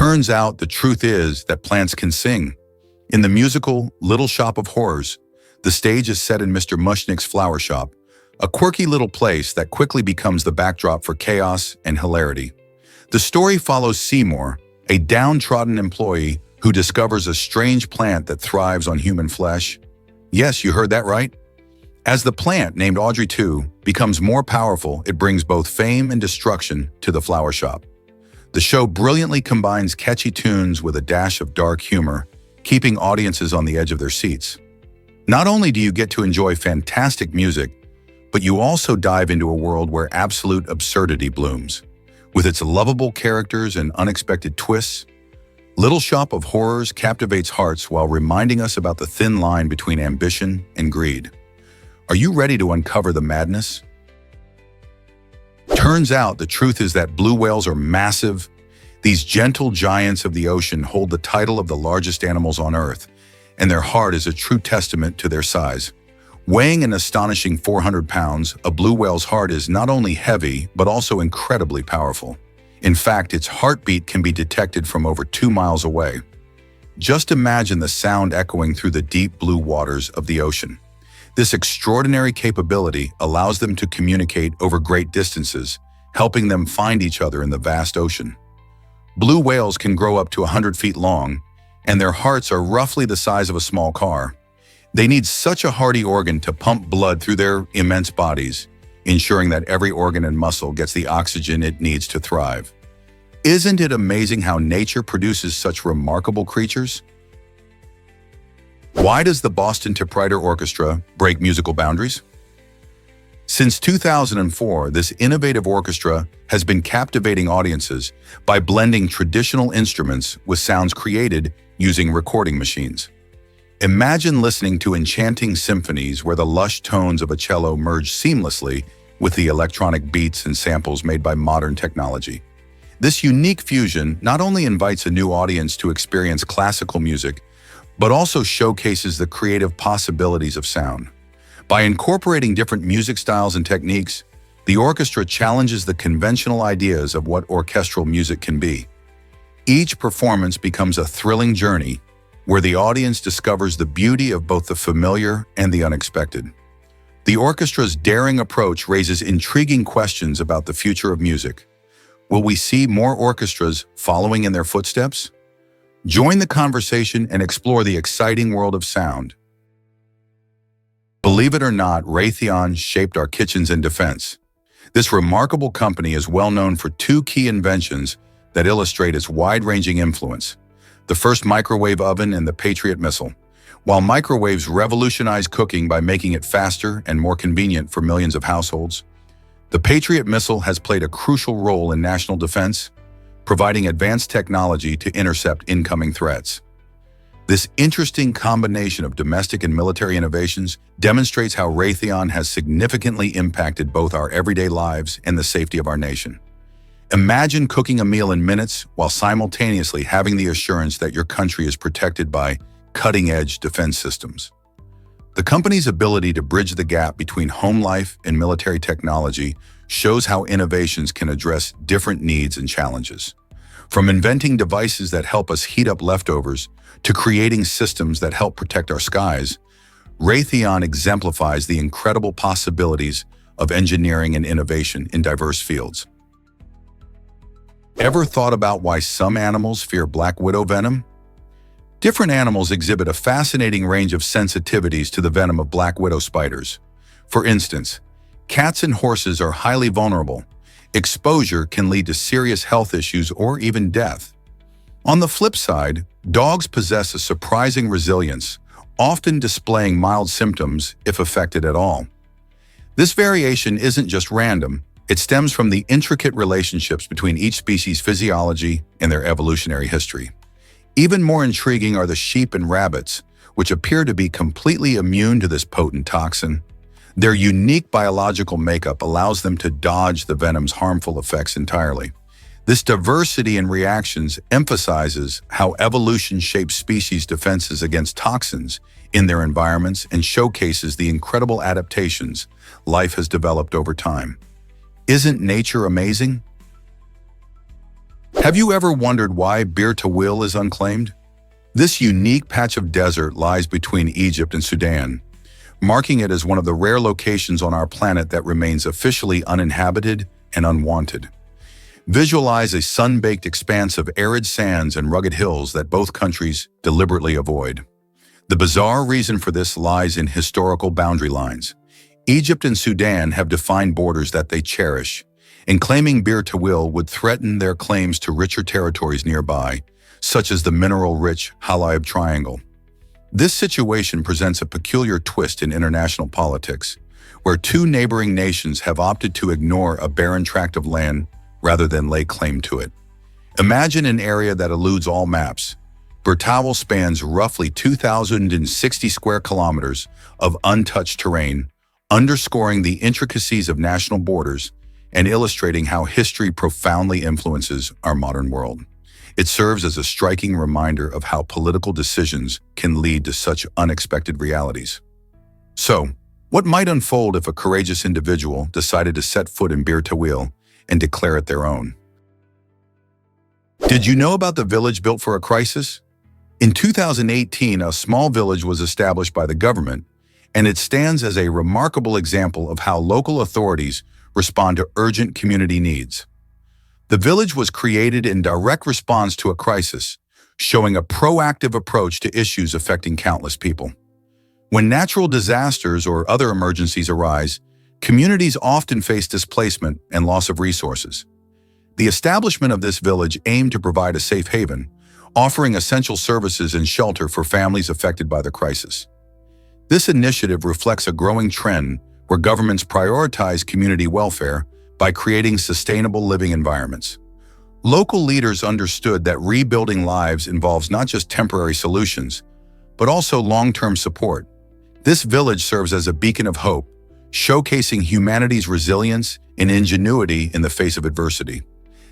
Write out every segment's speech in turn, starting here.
Turns out the truth is that plants can sing. In the musical Little Shop of Horrors, the stage is set in Mr. Mushnick's flower shop, a quirky little place that quickly becomes the backdrop for chaos and hilarity. The story follows Seymour, a downtrodden employee who discovers a strange plant that thrives on human flesh. Yes, you heard that right. As the plant, named Audrey 2, becomes more powerful, it brings both fame and destruction to the flower shop. The show brilliantly combines catchy tunes with a dash of dark humor, keeping audiences on the edge of their seats. Not only do you get to enjoy fantastic music, but you also dive into a world where absolute absurdity blooms. With its lovable characters and unexpected twists, Little Shop of Horrors captivates hearts while reminding us about the thin line between ambition and greed. Are you ready to uncover the madness? Turns out the truth is that blue whales are massive. These gentle giants of the ocean hold the title of the largest animals on Earth, and their heart is a true testament to their size. Weighing an astonishing 400 pounds, a blue whale's heart is not only heavy, but also incredibly powerful. In fact, its heartbeat can be detected from over 2 miles away. Just imagine the sound echoing through the deep blue waters of the ocean. This extraordinary capability allows them to communicate over great distances, helping them find each other in the vast ocean. Blue whales can grow up to 100 feet long, and their hearts are roughly the size of a small car. They need such a hardy organ to pump blood through their immense bodies, ensuring that every organ and muscle gets the oxygen it needs to thrive. Isn't it amazing how nature produces such remarkable creatures? Why does the Boston Typewriter Orchestra break musical boundaries? Since 2004, this innovative orchestra has been captivating audiences by blending traditional instruments with sounds created using recording machines. Imagine listening to enchanting symphonies where the lush tones of a cello merge seamlessly with the electronic beats and samples made by modern technology. This unique fusion not only invites a new audience to experience classical music, but also showcases the creative possibilities of sound. By incorporating different music styles and techniques, the orchestra challenges the conventional ideas of what orchestral music can be. Each performance becomes a thrilling journey where the audience discovers the beauty of both the familiar and the unexpected. The orchestra's daring approach raises intriguing questions about the future of music. Will we see more orchestras following in their footsteps? Join the conversation and explore the exciting world of sound. Believe it or not, Raytheon shaped our kitchens in defense. This remarkable company is well known for 2 key inventions that illustrate its wide-ranging influence: the first microwave oven and the Patriot missile. While microwaves revolutionized cooking by making it faster and more convenient for millions of households, the Patriot missile has played a crucial role in national defense, providing advanced technology to intercept incoming threats. This interesting combination of domestic and military innovations demonstrates how Raytheon has significantly impacted both our everyday lives and the safety of our nation. Imagine cooking a meal in minutes while simultaneously having the assurance that your country is protected by cutting-edge defense systems. The company's ability to bridge the gap between home life and military technology shows how innovations can address different needs and challenges. From inventing devices that help us heat up leftovers to creating systems that help protect our skies, Raytheon exemplifies the incredible possibilities of engineering and innovation in diverse fields. Ever thought about why some animals fear black widow venom? Different animals exhibit a fascinating range of sensitivities to the venom of black widow spiders. For instance, cats and horses are highly vulnerable. Exposure can lead to serious health issues or even death. On the flip side, dogs possess a surprising resilience, often displaying mild symptoms if affected at all. This variation isn't just random. It stems from the intricate relationships between each species' physiology and their evolutionary history. Even more intriguing are the sheep and rabbits, which appear to be completely immune to this potent toxin. Their unique biological makeup allows them to dodge the venom's harmful effects entirely. This diversity in reactions emphasizes how evolution shapes species' defenses against toxins in their environments and showcases the incredible adaptations life has developed over time. Isn't nature amazing? Have you ever wondered why Bir Tawil is unclaimed? This unique patch of desert lies between Egypt and Sudan, marking it as one of the rare locations on our planet that remains officially uninhabited and unwanted. Visualize a sun-baked expanse of arid sands and rugged hills that both countries deliberately avoid. The bizarre reason for this lies in historical boundary lines. Egypt and Sudan have defined borders that they cherish, and claiming Bir Tawil would threaten their claims to richer territories nearby, such as the mineral-rich Halayb Triangle. This situation presents a peculiar twist in international politics, where two neighboring nations have opted to ignore a barren tract of land rather than lay claim to it. Imagine an area that eludes all maps. Bir Tawil spans roughly 2,060 square kilometers of untouched terrain, underscoring the intricacies of national borders and illustrating how history profoundly influences our modern world. It serves as a striking reminder of how political decisions can lead to such unexpected realities. So, what might unfold if a courageous individual decided to set foot in Bir Tawil and declare it their own? Did you know about the village built for a crisis? In 2018, a small village was established by the government, and it stands as a remarkable example of how local authorities respond to urgent community needs. The village was created in direct response to a crisis, showing a proactive approach to issues affecting countless people. When natural disasters or other emergencies arise, communities often face displacement and loss of resources. The establishment of this village aimed to provide a safe haven, offering essential services and shelter for families affected by the crisis. This initiative reflects a growing trend where governments prioritize community welfare by creating sustainable living environments. Local leaders understood that rebuilding lives involves not just temporary solutions, but also long-term support. This village serves as a beacon of hope, showcasing humanity's resilience and ingenuity in the face of adversity.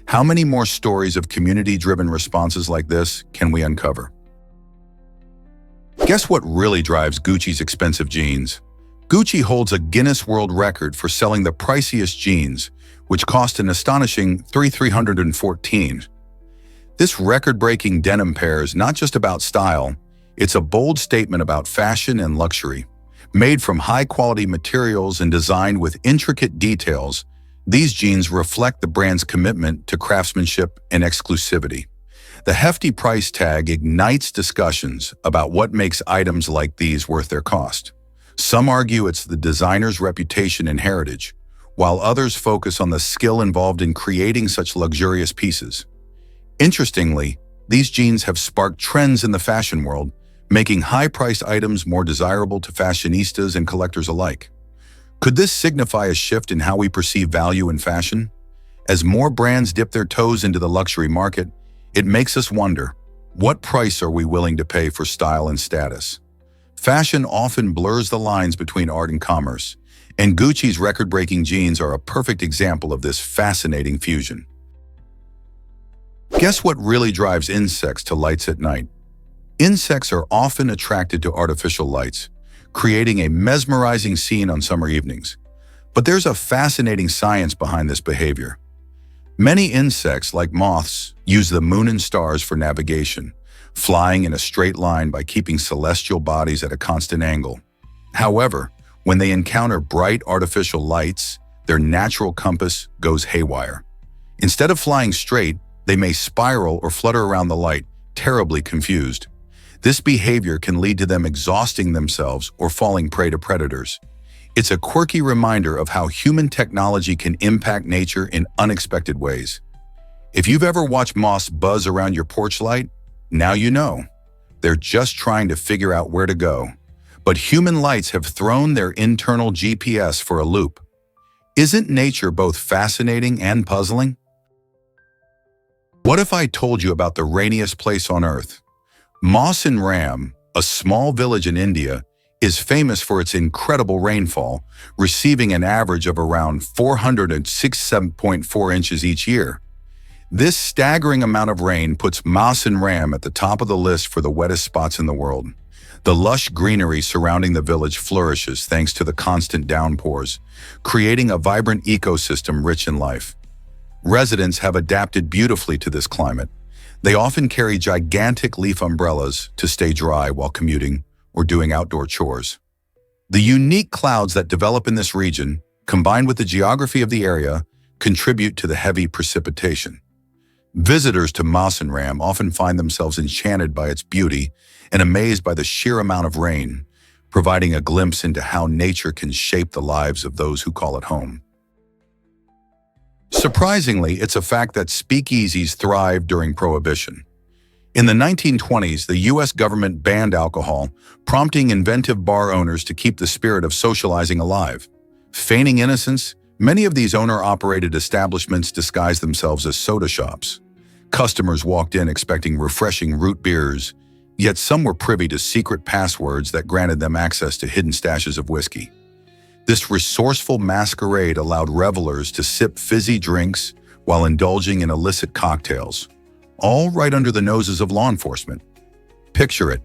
How many more stories of community-driven responses like this can we uncover? Guess what really drives Gucci's expensive jeans? Gucci holds a Guinness World Record for selling the priciest jeans, which cost an astonishing $314. This record-breaking denim pair is not just about style, it's a bold statement about fashion and luxury. Made from high-quality materials and designed with intricate details, these jeans reflect the brand's commitment to craftsmanship and exclusivity. The hefty price tag ignites discussions about what makes items like these worth their cost. Some argue it's the designer's reputation and heritage, while others focus on the skill involved in creating such luxurious pieces. Interestingly, these jeans have sparked trends in the fashion world, making high-priced items more desirable to fashionistas and collectors alike. Could this signify a shift in how we perceive value in fashion? As more brands dip their toes into the luxury market, it makes us wonder, what price are we willing to pay for style and status? Fashion often blurs the lines between art and commerce, and Gucci's record-breaking jeans are a perfect example of this fascinating fusion. Guess what really drives insects to lights at night? Insects are often attracted to artificial lights, creating a mesmerizing scene on summer evenings. But there's a fascinating science behind this behavior. Many insects, like moths, use the moon and stars for navigation, flying in a straight line by keeping celestial bodies at a constant angle. However, when they encounter bright artificial lights, their natural compass goes haywire. Instead of flying straight, they may spiral or flutter around the light, terribly confused. This behavior can lead to them exhausting themselves or falling prey to predators. It's a quirky reminder of how human technology can impact nature in unexpected ways. If you've ever watched moths buzz around your porch light, now you know. They're just trying to figure out where to go. But human lights have thrown their internal GPS for a loop. Isn't nature both fascinating and puzzling? What if I told you about the rainiest place on Earth? Mawson Ram, a small village in India, is famous for its incredible rainfall, receiving an average of around 467.4 inches each year. This staggering amount of rain puts Mawson Ram at the top of the list for the wettest spots in the world. The lush greenery surrounding the village flourishes thanks to the constant downpours, creating a vibrant ecosystem rich in life. Residents have adapted beautifully to this climate. They often carry gigantic leaf umbrellas to stay dry while commuting or doing outdoor chores. The unique clouds that develop in this region, combined with the geography of the area, contribute to the heavy precipitation. Visitors to Masanram often find themselves enchanted by its beauty and amazed by the sheer amount of rain, providing a glimpse into how nature can shape the lives of those who call it home. Surprisingly, it's a fact that speakeasies thrived during Prohibition. In the 1920s, the U.S. government banned alcohol, prompting inventive bar owners to keep the spirit of socializing alive. Feigning innocence, many of these owner-operated establishments disguised themselves as soda shops. Customers walked in expecting refreshing root beers, yet some were privy to secret passwords that granted them access to hidden stashes of whiskey. This resourceful masquerade allowed revelers to sip fizzy drinks while indulging in illicit cocktails, all right under the noses of law enforcement. Picture it.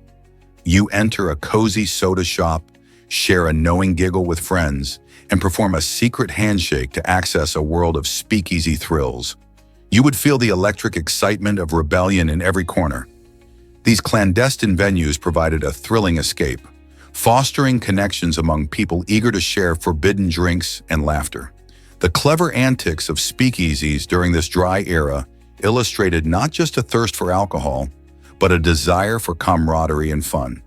You enter a cozy soda shop, share a knowing giggle with friends, and perform a secret handshake to access a world of speakeasy thrills. You would feel the electric excitement of rebellion in every corner. These clandestine venues provided a thrilling escape, fostering connections among people eager to share forbidden drinks and laughter. The clever antics of speakeasies during this dry era illustrated not just a thirst for alcohol, but a desire for camaraderie and fun.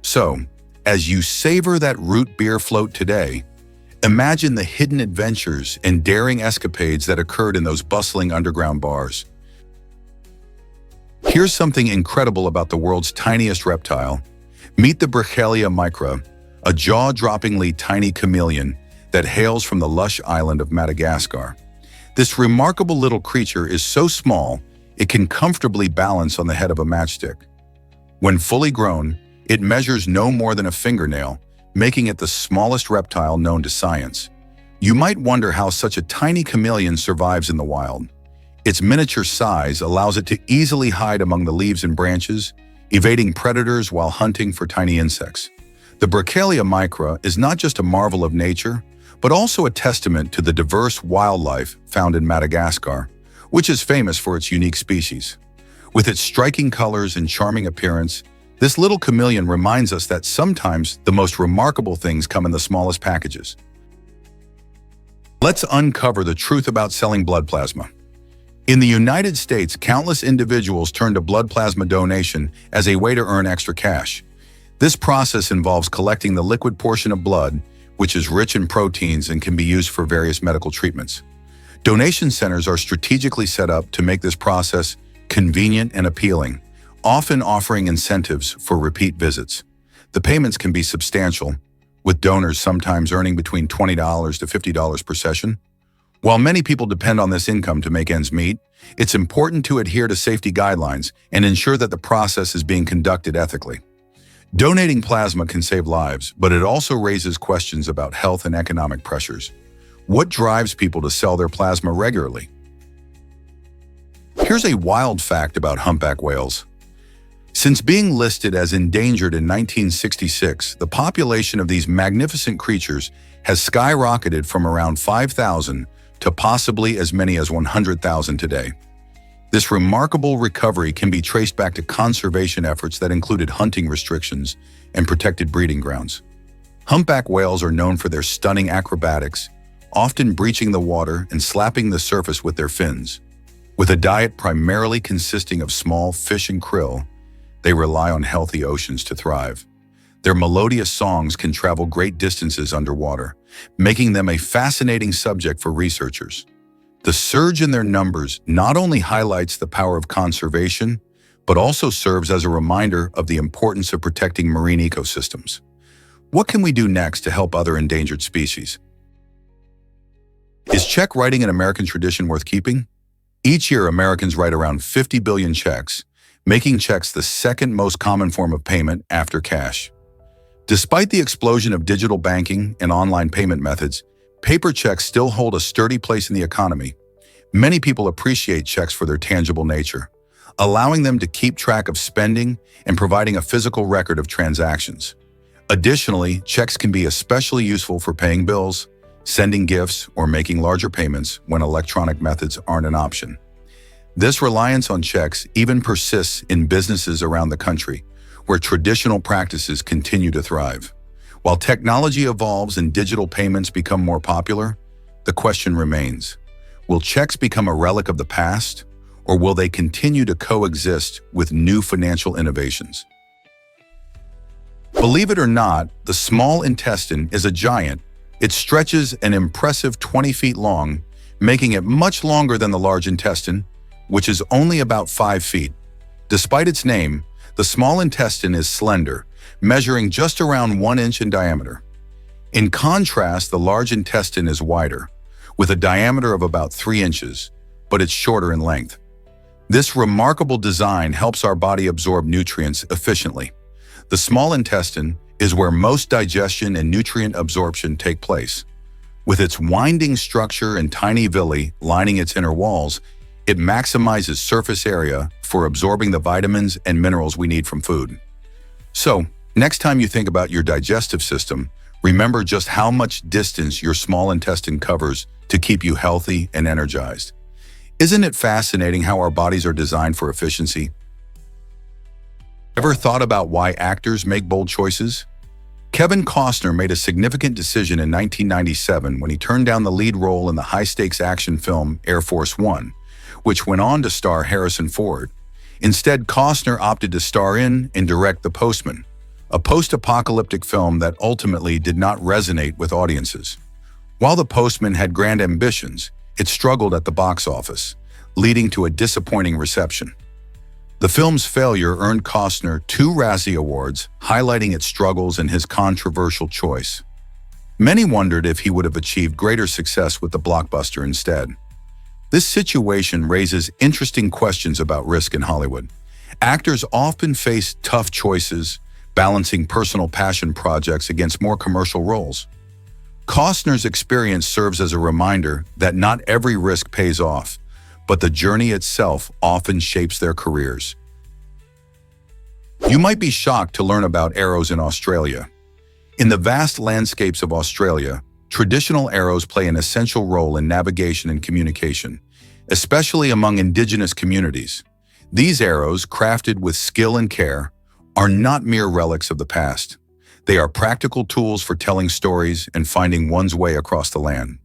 So, as you savor that root beer float today, imagine the hidden adventures and daring escapades that occurred in those bustling underground bars. Here's something incredible about the world's tiniest reptile. Meet the Brachylia micra, a jaw-droppingly tiny chameleon that hails from the lush island of Madagascar. This remarkable little creature is so small, it can comfortably balance on the head of a matchstick. When fully grown, it measures no more than a fingernail, making it the smallest reptile known to science. You might wonder how such a tiny chameleon survives in the wild. Its miniature size allows it to easily hide among the leaves and branches, evading predators while hunting for tiny insects. The Brachylia micra is not just a marvel of nature, but also a testament to the diverse wildlife found in Madagascar, which is famous for its unique species. With its striking colors and charming appearance, this little chameleon reminds us that sometimes the most remarkable things come in the smallest packages. Let's uncover the truth about selling blood plasma. In the United States, countless individuals turn to blood plasma donation as a way to earn extra cash. This process involves collecting the liquid portion of blood, which is rich in proteins and can be used for various medical treatments. Donation centers are strategically set up to make this process convenient and appealing, often offering incentives for repeat visits. The payments can be substantial, with donors sometimes earning between $20 to $50 per session. While many people depend on this income to make ends meet, it's important to adhere to safety guidelines and ensure that the process is being conducted ethically. Donating plasma can save lives, but it also raises questions about health and economic pressures. What drives people to sell their plasma regularly? Here's a wild fact about humpback whales. Since being listed as endangered in 1966, the population of these magnificent creatures has skyrocketed from around 5,000 to possibly as many as 100,000 today. This remarkable recovery can be traced back to conservation efforts that included hunting restrictions and protected breeding grounds. Humpback whales are known for their stunning acrobatics, often breaching the water and slapping the surface with their fins. With a diet primarily consisting of small fish and krill, they rely on healthy oceans to thrive. Their melodious songs can travel great distances underwater, making them a fascinating subject for researchers. The surge in their numbers not only highlights the power of conservation, but also serves as a reminder of the importance of protecting marine ecosystems. What can we do next to help other endangered species? Is check writing an American tradition worth keeping? Each year, Americans write around 50 billion checks, making checks the second most common form of payment after cash. Despite the explosion of digital banking and online payment methods, paper checks still hold a sturdy place in the economy. Many people appreciate checks for their tangible nature, allowing them to keep track of spending and providing a physical record of transactions. Additionally, checks can be especially useful for paying bills, sending gifts, or making larger payments when electronic methods aren't an option. This reliance on checks even persists in businesses around the country, where traditional practices continue to thrive. While technology evolves and digital payments become more popular, the question remains, will checks become a relic of the past, or will they continue to coexist with new financial innovations? Believe it or not, the small intestine is a giant. It stretches an impressive 20 feet long, making it much longer than the large intestine, which is only about 5 feet. Despite its name, the small intestine is slender, measuring just around 1 inch in diameter. In contrast, the large intestine is wider, with a diameter of about 3 inches, but it's shorter in length. This remarkable design helps our body absorb nutrients efficiently. The small intestine is where most digestion and nutrient absorption take place. With its winding structure and tiny villi lining its inner walls, it maximizes surface area for absorbing the vitamins and minerals we need from food. So, next time you think about your digestive system, remember just how much distance your small intestine covers to keep you healthy and energized. Isn't it fascinating how our bodies are designed for efficiency? Ever thought about why actors make bold choices? Kevin Costner made a significant decision in 1997 when he turned down the lead role in the high-stakes action film Air Force One, which went on to star Harrison Ford. Instead, Costner opted to star in and direct The Postman, a post-apocalyptic film that ultimately did not resonate with audiences. While The Postman had grand ambitions, it struggled at the box office, leading to a disappointing reception. The film's failure earned Costner 2 Razzie Awards, highlighting its struggles and his controversial choice. Many wondered if he would have achieved greater success with the blockbuster instead. This situation raises interesting questions about risk in Hollywood. Actors often face tough choices, balancing personal passion projects against more commercial roles. Costner's experience serves as a reminder that not every risk pays off, but the journey itself often shapes their careers. You might be shocked to learn about arrows in Australia. In the vast landscapes of Australia, traditional arrows play an essential role in navigation and communication, especially among indigenous communities. These arrows, crafted with skill and care, are not mere relics of the past. They are practical tools for telling stories and finding one's way across the land.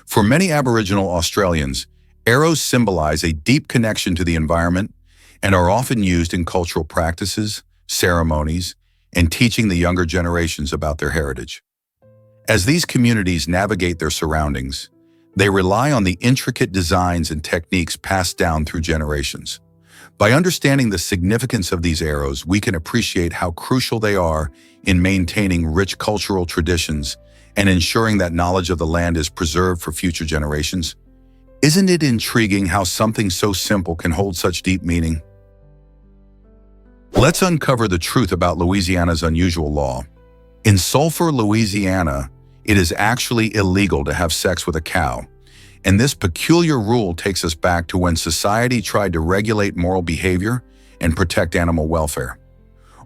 For many Aboriginal Australians, arrows symbolize a deep connection to the environment and are often used in cultural practices, ceremonies, and teaching the younger generations about their heritage. As these communities navigate their surroundings, they rely on the intricate designs and techniques passed down through generations. By understanding the significance of these arrows, we can appreciate how crucial they are in maintaining rich cultural traditions and ensuring that knowledge of the land is preserved for future generations. Isn't it intriguing how something so simple can hold such deep meaning? Let's uncover the truth about Louisiana's unusual law. In Sulphur, Louisiana, it is actually illegal to have sex with a cow, and this peculiar rule takes us back to when society tried to regulate moral behavior and protect animal welfare.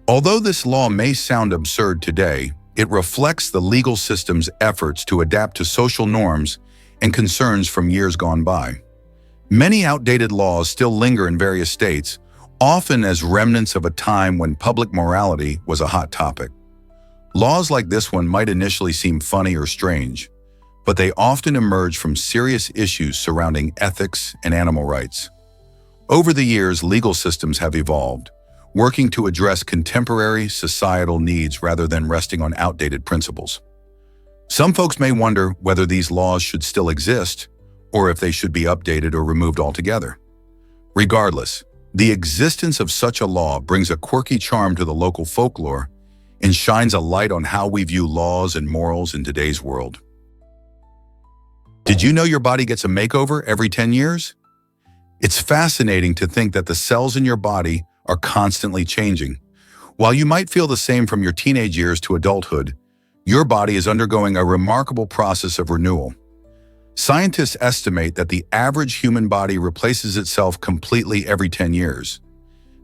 Although this law may sound absurd today, it reflects the legal system's efforts to adapt to social norms and concerns from years gone by. Many outdated laws still linger in various states, often as remnants of a time when public morality was a hot topic. Laws like this one might initially seem funny or strange, but they often emerge from serious issues surrounding ethics and animal rights. Over the years, legal systems have evolved, working to address contemporary societal needs rather than resting on outdated principles. Some folks may wonder whether these laws should still exist or if they should be updated or removed altogether. Regardless, the existence of such a law brings a quirky charm to the local folklore and shines a light on how we view laws and morals in today's world. Did you know your body gets a makeover every 10 years? It's fascinating to think that the cells in your body are constantly changing. While you might feel the same from your teenage years to adulthood, your body is undergoing a remarkable process of renewal. Scientists estimate that the average human body replaces itself completely every 10 years.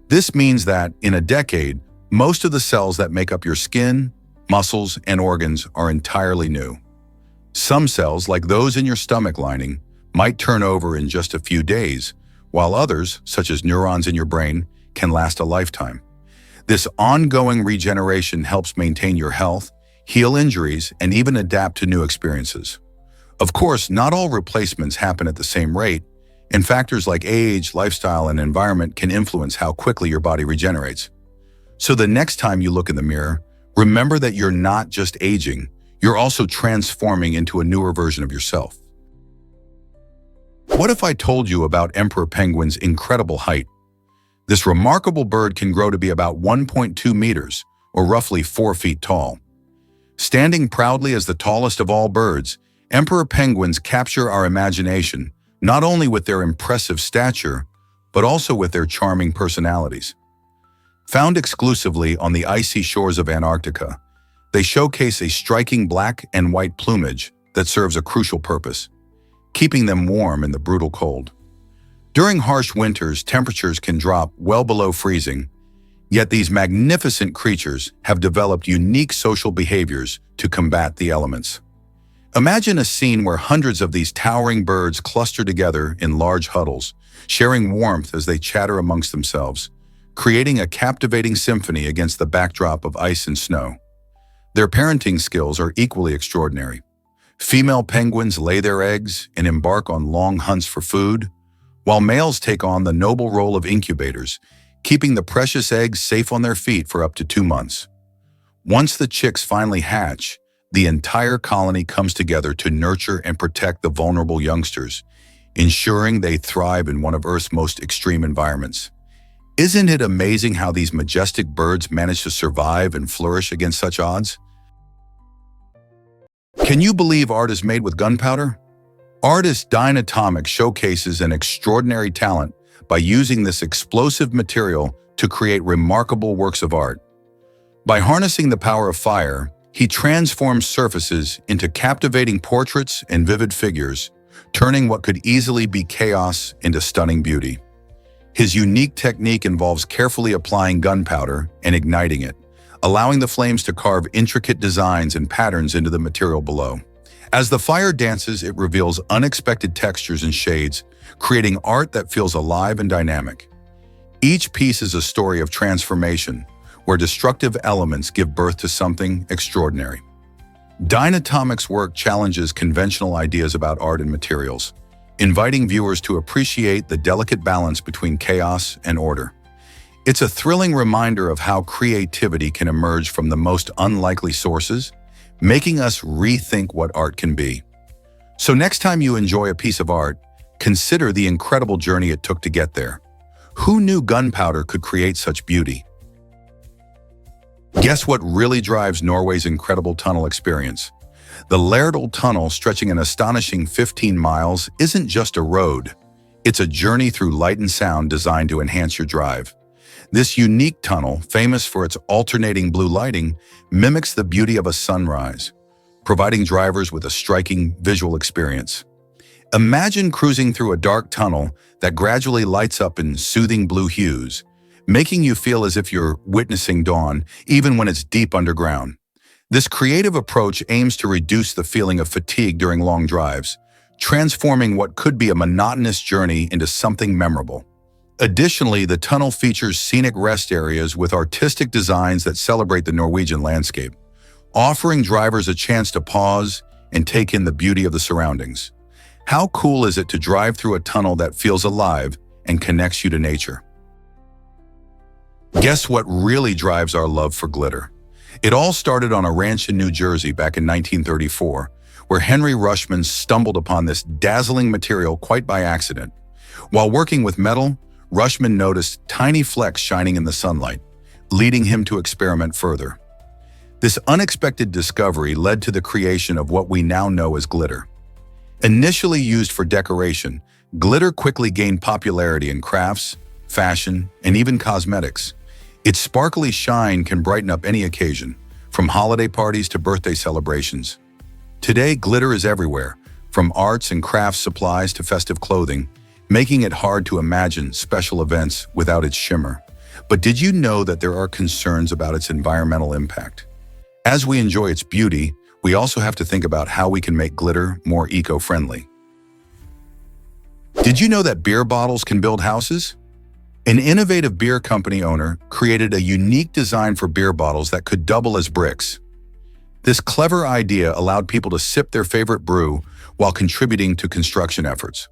This means that, in a decade, most of the cells that make up your skin, muscles, and organs are entirely new. Some cells, like those in your stomach lining, might turn over in just a few days, while others, such as neurons in your brain, can last a lifetime. This ongoing regeneration helps maintain your health, heal injuries, and even adapt to new experiences. Of course, not all replacements happen at the same rate, and factors like age, lifestyle, and environment can influence how quickly your body regenerates. So the next time you look in the mirror, remember that you're not just aging, you're also transforming into a newer version of yourself. What if I told you about emperor penguin's incredible height? This remarkable bird can grow to be about 1.2 meters, or roughly 4 feet tall. Standing proudly as the tallest of all birds, emperor penguins capture our imagination, not only with their impressive stature, but also with their charming personalities. Found exclusively on the icy shores of Antarctica, they showcase a striking black and white plumage that serves a crucial purpose, keeping them warm in the brutal cold. During harsh winters, temperatures can drop well below freezing, yet these magnificent creatures have developed unique social behaviors to combat the elements. Imagine a scene where hundreds of these towering birds cluster together in large huddles, sharing warmth as they chatter amongst themselves, creating a captivating symphony against the backdrop of ice and snow. Their parenting skills are equally extraordinary. Female penguins lay their eggs and embark on long hunts for food, while males take on the noble role of incubators, keeping the precious eggs safe on their feet for up to 2 months. Once the chicks finally hatch, the entire colony comes together to nurture and protect the vulnerable youngsters, ensuring they thrive in one of Earth's most extreme environments. Isn't it amazing how these majestic birds manage to survive and flourish against such odds? Can you believe art is made with gunpowder? Artist Dynatomic showcases an extraordinary talent by using this explosive material to create remarkable works of art. By harnessing the power of fire, he transforms surfaces into captivating portraits and vivid figures, turning what could easily be chaos into stunning beauty. His unique technique involves carefully applying gunpowder and igniting it, allowing the flames to carve intricate designs and patterns into the material below. As the fire dances, it reveals unexpected textures and shades, creating art that feels alive and dynamic. Each piece is a story of transformation, where destructive elements give birth to something extraordinary. Dynatomic's work challenges conventional ideas about art and materials, inviting viewers to appreciate the delicate balance between chaos and order. It's a thrilling reminder of how creativity can emerge from the most unlikely sources, making us rethink what art can be. So next time you enjoy a piece of art, consider the incredible journey it took to get there. Who knew gunpowder could create such beauty? Guess what really drives Norway's incredible tunnel experience? The Lærdal Tunnel, stretching an astonishing 15 miles, isn't just a road. It's a journey through light and sound designed to enhance your drive. This unique tunnel, famous for its alternating blue lighting, mimics the beauty of a sunrise, providing drivers with a striking visual experience. Imagine cruising through a dark tunnel that gradually lights up in soothing blue hues, making you feel as if you're witnessing dawn, even when it's deep underground. This creative approach aims to reduce the feeling of fatigue during long drives, transforming what could be a monotonous journey into something memorable. Additionally, the tunnel features scenic rest areas with artistic designs that celebrate the Norwegian landscape, offering drivers a chance to pause and take in the beauty of the surroundings. How cool is it to drive through a tunnel that feels alive and connects you to nature? Guess what really drives our love for glitter? It all started on a ranch in New Jersey back in 1934, where Henry Rushman stumbled upon this dazzling material quite by accident. While working with metal, Rushman noticed tiny flecks shining in the sunlight, leading him to experiment further. This unexpected discovery led to the creation of what we now know as glitter. Initially used for decoration, glitter quickly gained popularity in crafts, fashion, and even cosmetics. Its sparkly shine can brighten up any occasion, from holiday parties to birthday celebrations. Today, glitter is everywhere, from arts and crafts supplies to festive clothing, making it hard to imagine special events without its shimmer. But did you know that there are concerns about its environmental impact? As we enjoy its beauty, we also have to think about how we can make glitter more eco-friendly. Did you know that beer bottles can build houses? An innovative beer company owner created a unique design for beer bottles that could double as bricks. This clever idea allowed people to sip their favorite brew while contributing to construction efforts.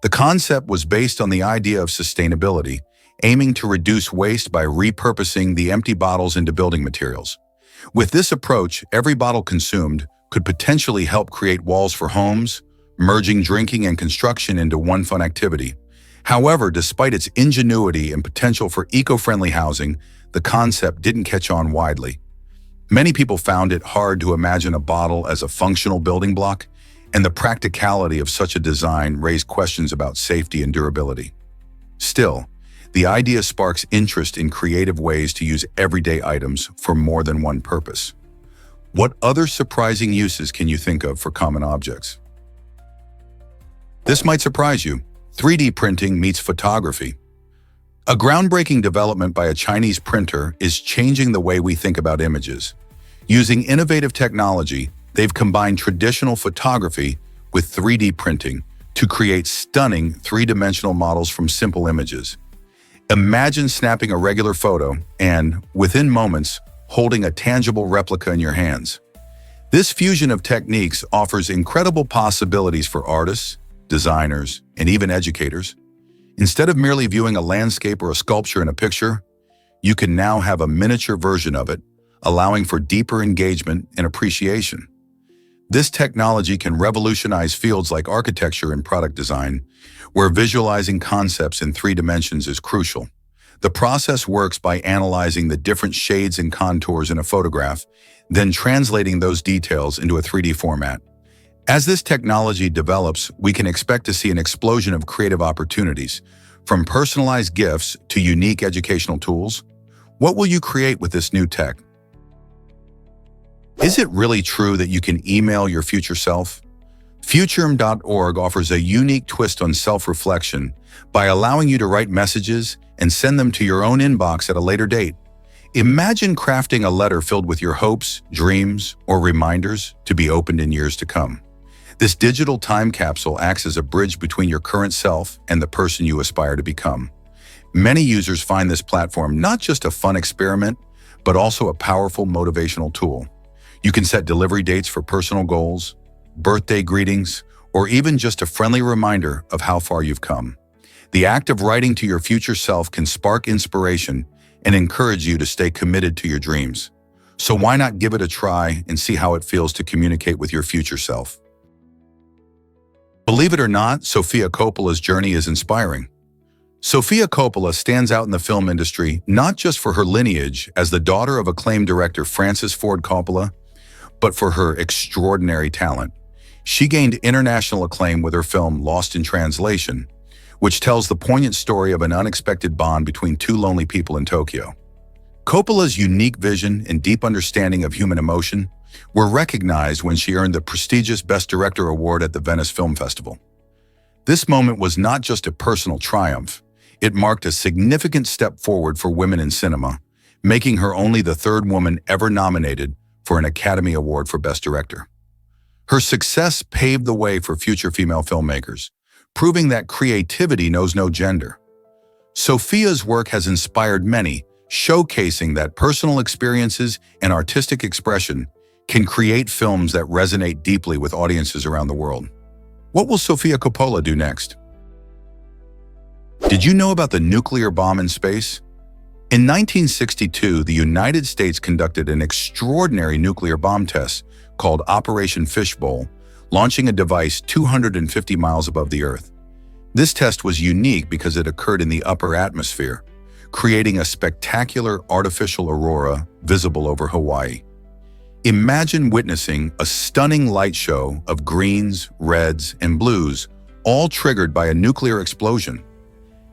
The concept was based on the idea of sustainability, aiming to reduce waste by repurposing the empty bottles into building materials. With this approach, every bottle consumed could potentially help create walls for homes, merging drinking and construction into one fun activity. However, despite its ingenuity and potential for eco-friendly housing, the concept didn't catch on widely. Many people found it hard to imagine a bottle as a functional building block, and the practicality of such a design raised questions about safety and durability. Still, the idea sparks interest in creative ways to use everyday items for more than one purpose. What other surprising uses can you think of for common objects? This might surprise you. 3D printing meets photography. A groundbreaking development by a Chinese printer is changing the way we think about images. Using innovative technology, they've combined traditional photography with 3D printing to create stunning three-dimensional models from simple images. Imagine snapping a regular photo and, within moments, holding a tangible replica in your hands. This fusion of techniques offers incredible possibilities for artists, designers, and even educators. Instead of merely viewing a landscape or a sculpture in a picture, you can now have a miniature version of it, allowing for deeper engagement and appreciation. This technology can revolutionize fields like architecture and product design, where visualizing concepts in 3 dimensions is crucial. The process works by analyzing the different shades and contours in a photograph, then translating those details into a 3D format. As this technology develops, we can expect to see an explosion of creative opportunities, from personalized gifts to unique educational tools. What will you create with this new tech? Is it really true that you can email your future self? Futurum.org offers a unique twist on self-reflection by allowing you to write messages and send them to your own inbox at a later date. Imagine crafting a letter filled with your hopes, dreams, or reminders to be opened in years to come. This digital time capsule acts as a bridge between your current self and the person you aspire to become. Many users find this platform not just a fun experiment, but also a powerful motivational tool. You can set delivery dates for personal goals, birthday greetings, or even just a friendly reminder of how far you've come. The act of writing to your future self can spark inspiration and encourage you to stay committed to your dreams. So why not give it a try and see how it feels to communicate with your future self? Believe it or not, Sofia Coppola's journey is inspiring. Sofia Coppola stands out in the film industry not just for her lineage as the daughter of acclaimed director Francis Ford Coppola, but for her extraordinary talent. She gained international acclaim with her film Lost in Translation, which tells the poignant story of an unexpected bond between 2 lonely people in Tokyo. Coppola's unique vision and deep understanding of human emotion were recognized when she earned the prestigious Best Director award at the Venice Film Festival. This moment was not just a personal triumph, it marked a significant step forward for women in cinema, making her only the 3rd woman ever nominated for an Academy Award for Best Director. Her success paved the way for future female filmmakers, proving that creativity knows no gender. Sofia's work has inspired many, showcasing that personal experiences and artistic expression can create films that resonate deeply with audiences around the world. What will Sofia Coppola do next? Did you know about the nuclear bomb in space? In 1962, the United States conducted an extraordinary nuclear bomb test called Operation Fishbowl, launching a device 250 miles above the Earth. This test was unique because it occurred in the upper atmosphere, creating a spectacular artificial aurora visible over Hawaii. Imagine witnessing a stunning light show of greens, reds, and blues, all triggered by a nuclear explosion.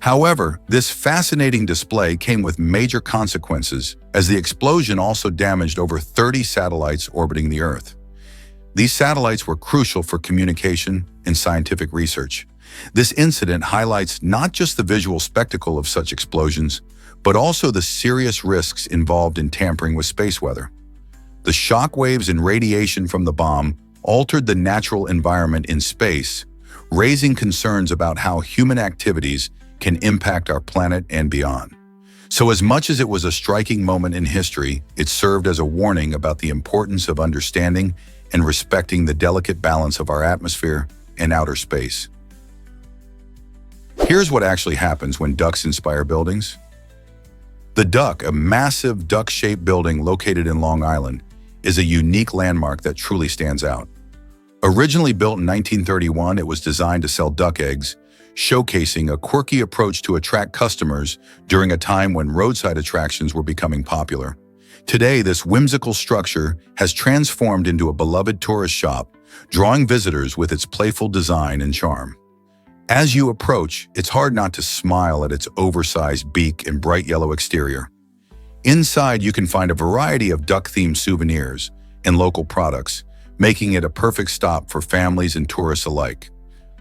However, this fascinating display came with major consequences as the explosion also damaged over 30 satellites orbiting the Earth. These satellites were crucial for communication and scientific research. This incident highlights not just the visual spectacle of such explosions, but also the serious risks involved in tampering with space weather. The shock waves and radiation from the bomb altered the natural environment in space, raising concerns about how human activities can impact our planet and beyond. So as much as it was a striking moment in history, it served as a warning about the importance of understanding and respecting the delicate balance of our atmosphere and outer space. Here's what actually happens when ducks inspire buildings. The Duck, a massive duck-shaped building located in Long Island, is a unique landmark that truly stands out. Originally built in 1931, it was designed to sell duck eggs, showcasing a quirky approach to attract customers during a time when roadside attractions were becoming popular. Today, this whimsical structure has transformed into a beloved tourist shop, drawing visitors with its playful design and charm. As you approach, it's hard not to smile at its oversized beak and bright yellow exterior. Inside, you can find a variety of duck-themed souvenirs and local products, making it a perfect stop for families and tourists alike.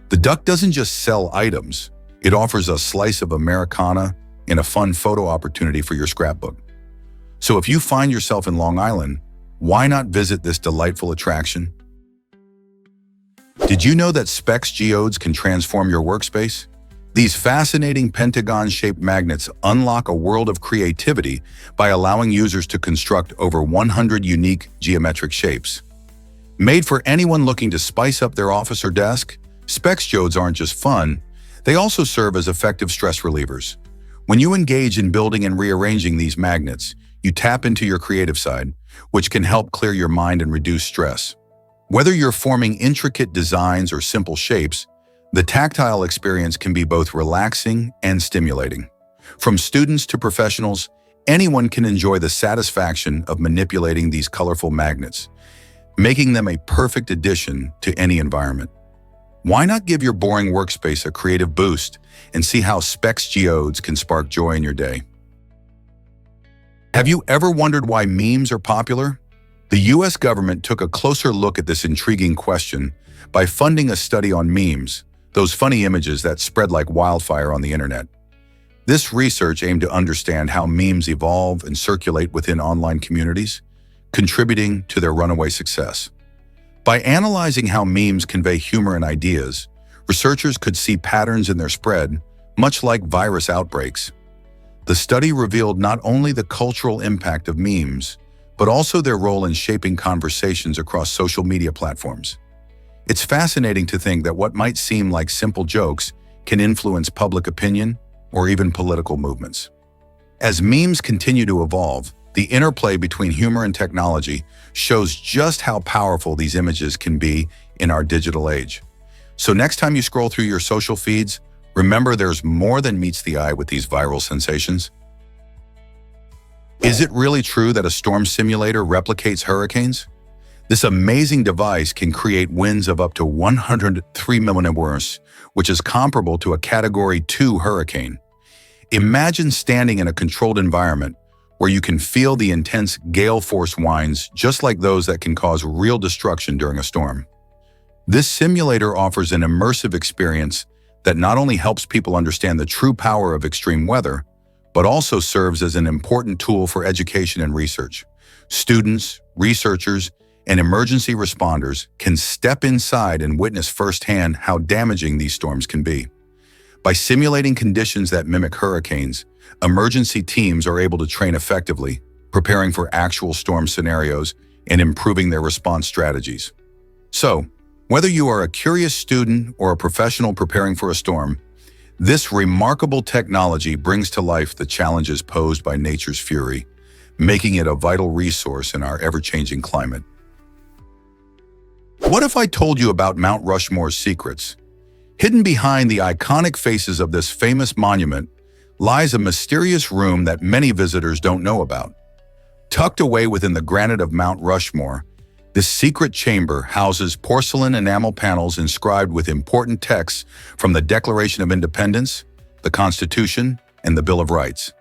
The Duck doesn't just sell items, it offers a slice of Americana and a fun photo opportunity for your scrapbook. So if you find yourself in Long Island, why not visit this delightful attraction? Did you know that Specs geodes can transform your workspace? These fascinating pentagon-shaped magnets unlock a world of creativity by allowing users to construct over 100 unique geometric shapes. Made for anyone looking to spice up their office or desk, Specs geodes aren't just fun, they also serve as effective stress relievers. When you engage in building and rearranging these magnets, you tap into your creative side, which can help clear your mind and reduce stress. Whether you're forming intricate designs or simple shapes, the tactile experience can be both relaxing and stimulating. From students to professionals, anyone can enjoy the satisfaction of manipulating these colorful magnets, making them a perfect addition to any environment. Why not give your boring workspace a creative boost and see how Specs geodes can spark joy in your day? Have you ever wondered why memes are popular? The US government took a closer look at this intriguing question by funding a study on memes, those funny images that spread like wildfire on the internet. This research aimed to understand how memes evolve and circulate within online communities, contributing to their runaway success. By analyzing how memes convey humor and ideas, researchers could see patterns in their spread, much like virus outbreaks. The study revealed not only the cultural impact of memes, but also their role in shaping conversations across social media platforms. It's fascinating to think that what might seem like simple jokes can influence public opinion or even political movements. As memes continue to evolve, the interplay between humor and technology shows just how powerful these images can be in our digital age. So next time you scroll through your social feeds, remember there's more than meets the eye with these viral sensations. Is it really true that a storm simulator replicates hurricanes? This amazing device can create winds of up to 103 mph, which is comparable to a Category 2 hurricane. Imagine standing in a controlled environment where you can feel the intense gale-force winds just like those that can cause real destruction during a storm. This simulator offers an immersive experience that not only helps people understand the true power of extreme weather, but also serves as an important tool for education and research. Students, researchers, and emergency responders can step inside and witness firsthand how damaging these storms can be. By simulating conditions that mimic hurricanes, emergency teams are able to train effectively, preparing for actual storm scenarios and improving their response strategies. So, whether you are a curious student or a professional preparing for a storm, this remarkable technology brings to life the challenges posed by nature's fury, making it a vital resource in our ever-changing climate. What if I told you about Mount Rushmore's secrets? Hidden behind the iconic faces of this famous monument lies a mysterious room that many visitors don't know about. Tucked away within the granite of Mount Rushmore, this secret chamber houses porcelain enamel panels inscribed with important texts from the Declaration of Independence, the Constitution, and the Bill of Rights.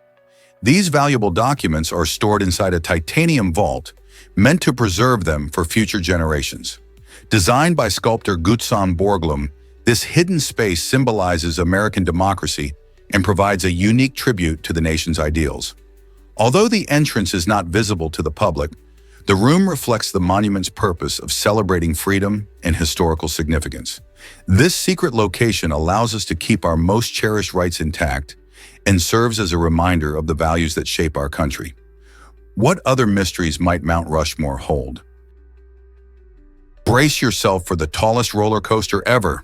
These valuable documents are stored inside a titanium vault meant to preserve them for future generations. Designed by sculptor Gutzon Borglum, this hidden space symbolizes American democracy and provides a unique tribute to the nation's ideals. Although the entrance is not visible to the public, The room reflects the monument's purpose of celebrating freedom and historical significance. This secret location allows us to keep our most cherished rights intact and serves as a reminder of the values that shape our country. What other mysteries might Mount Rushmore hold? Brace yourself for the tallest roller coaster ever.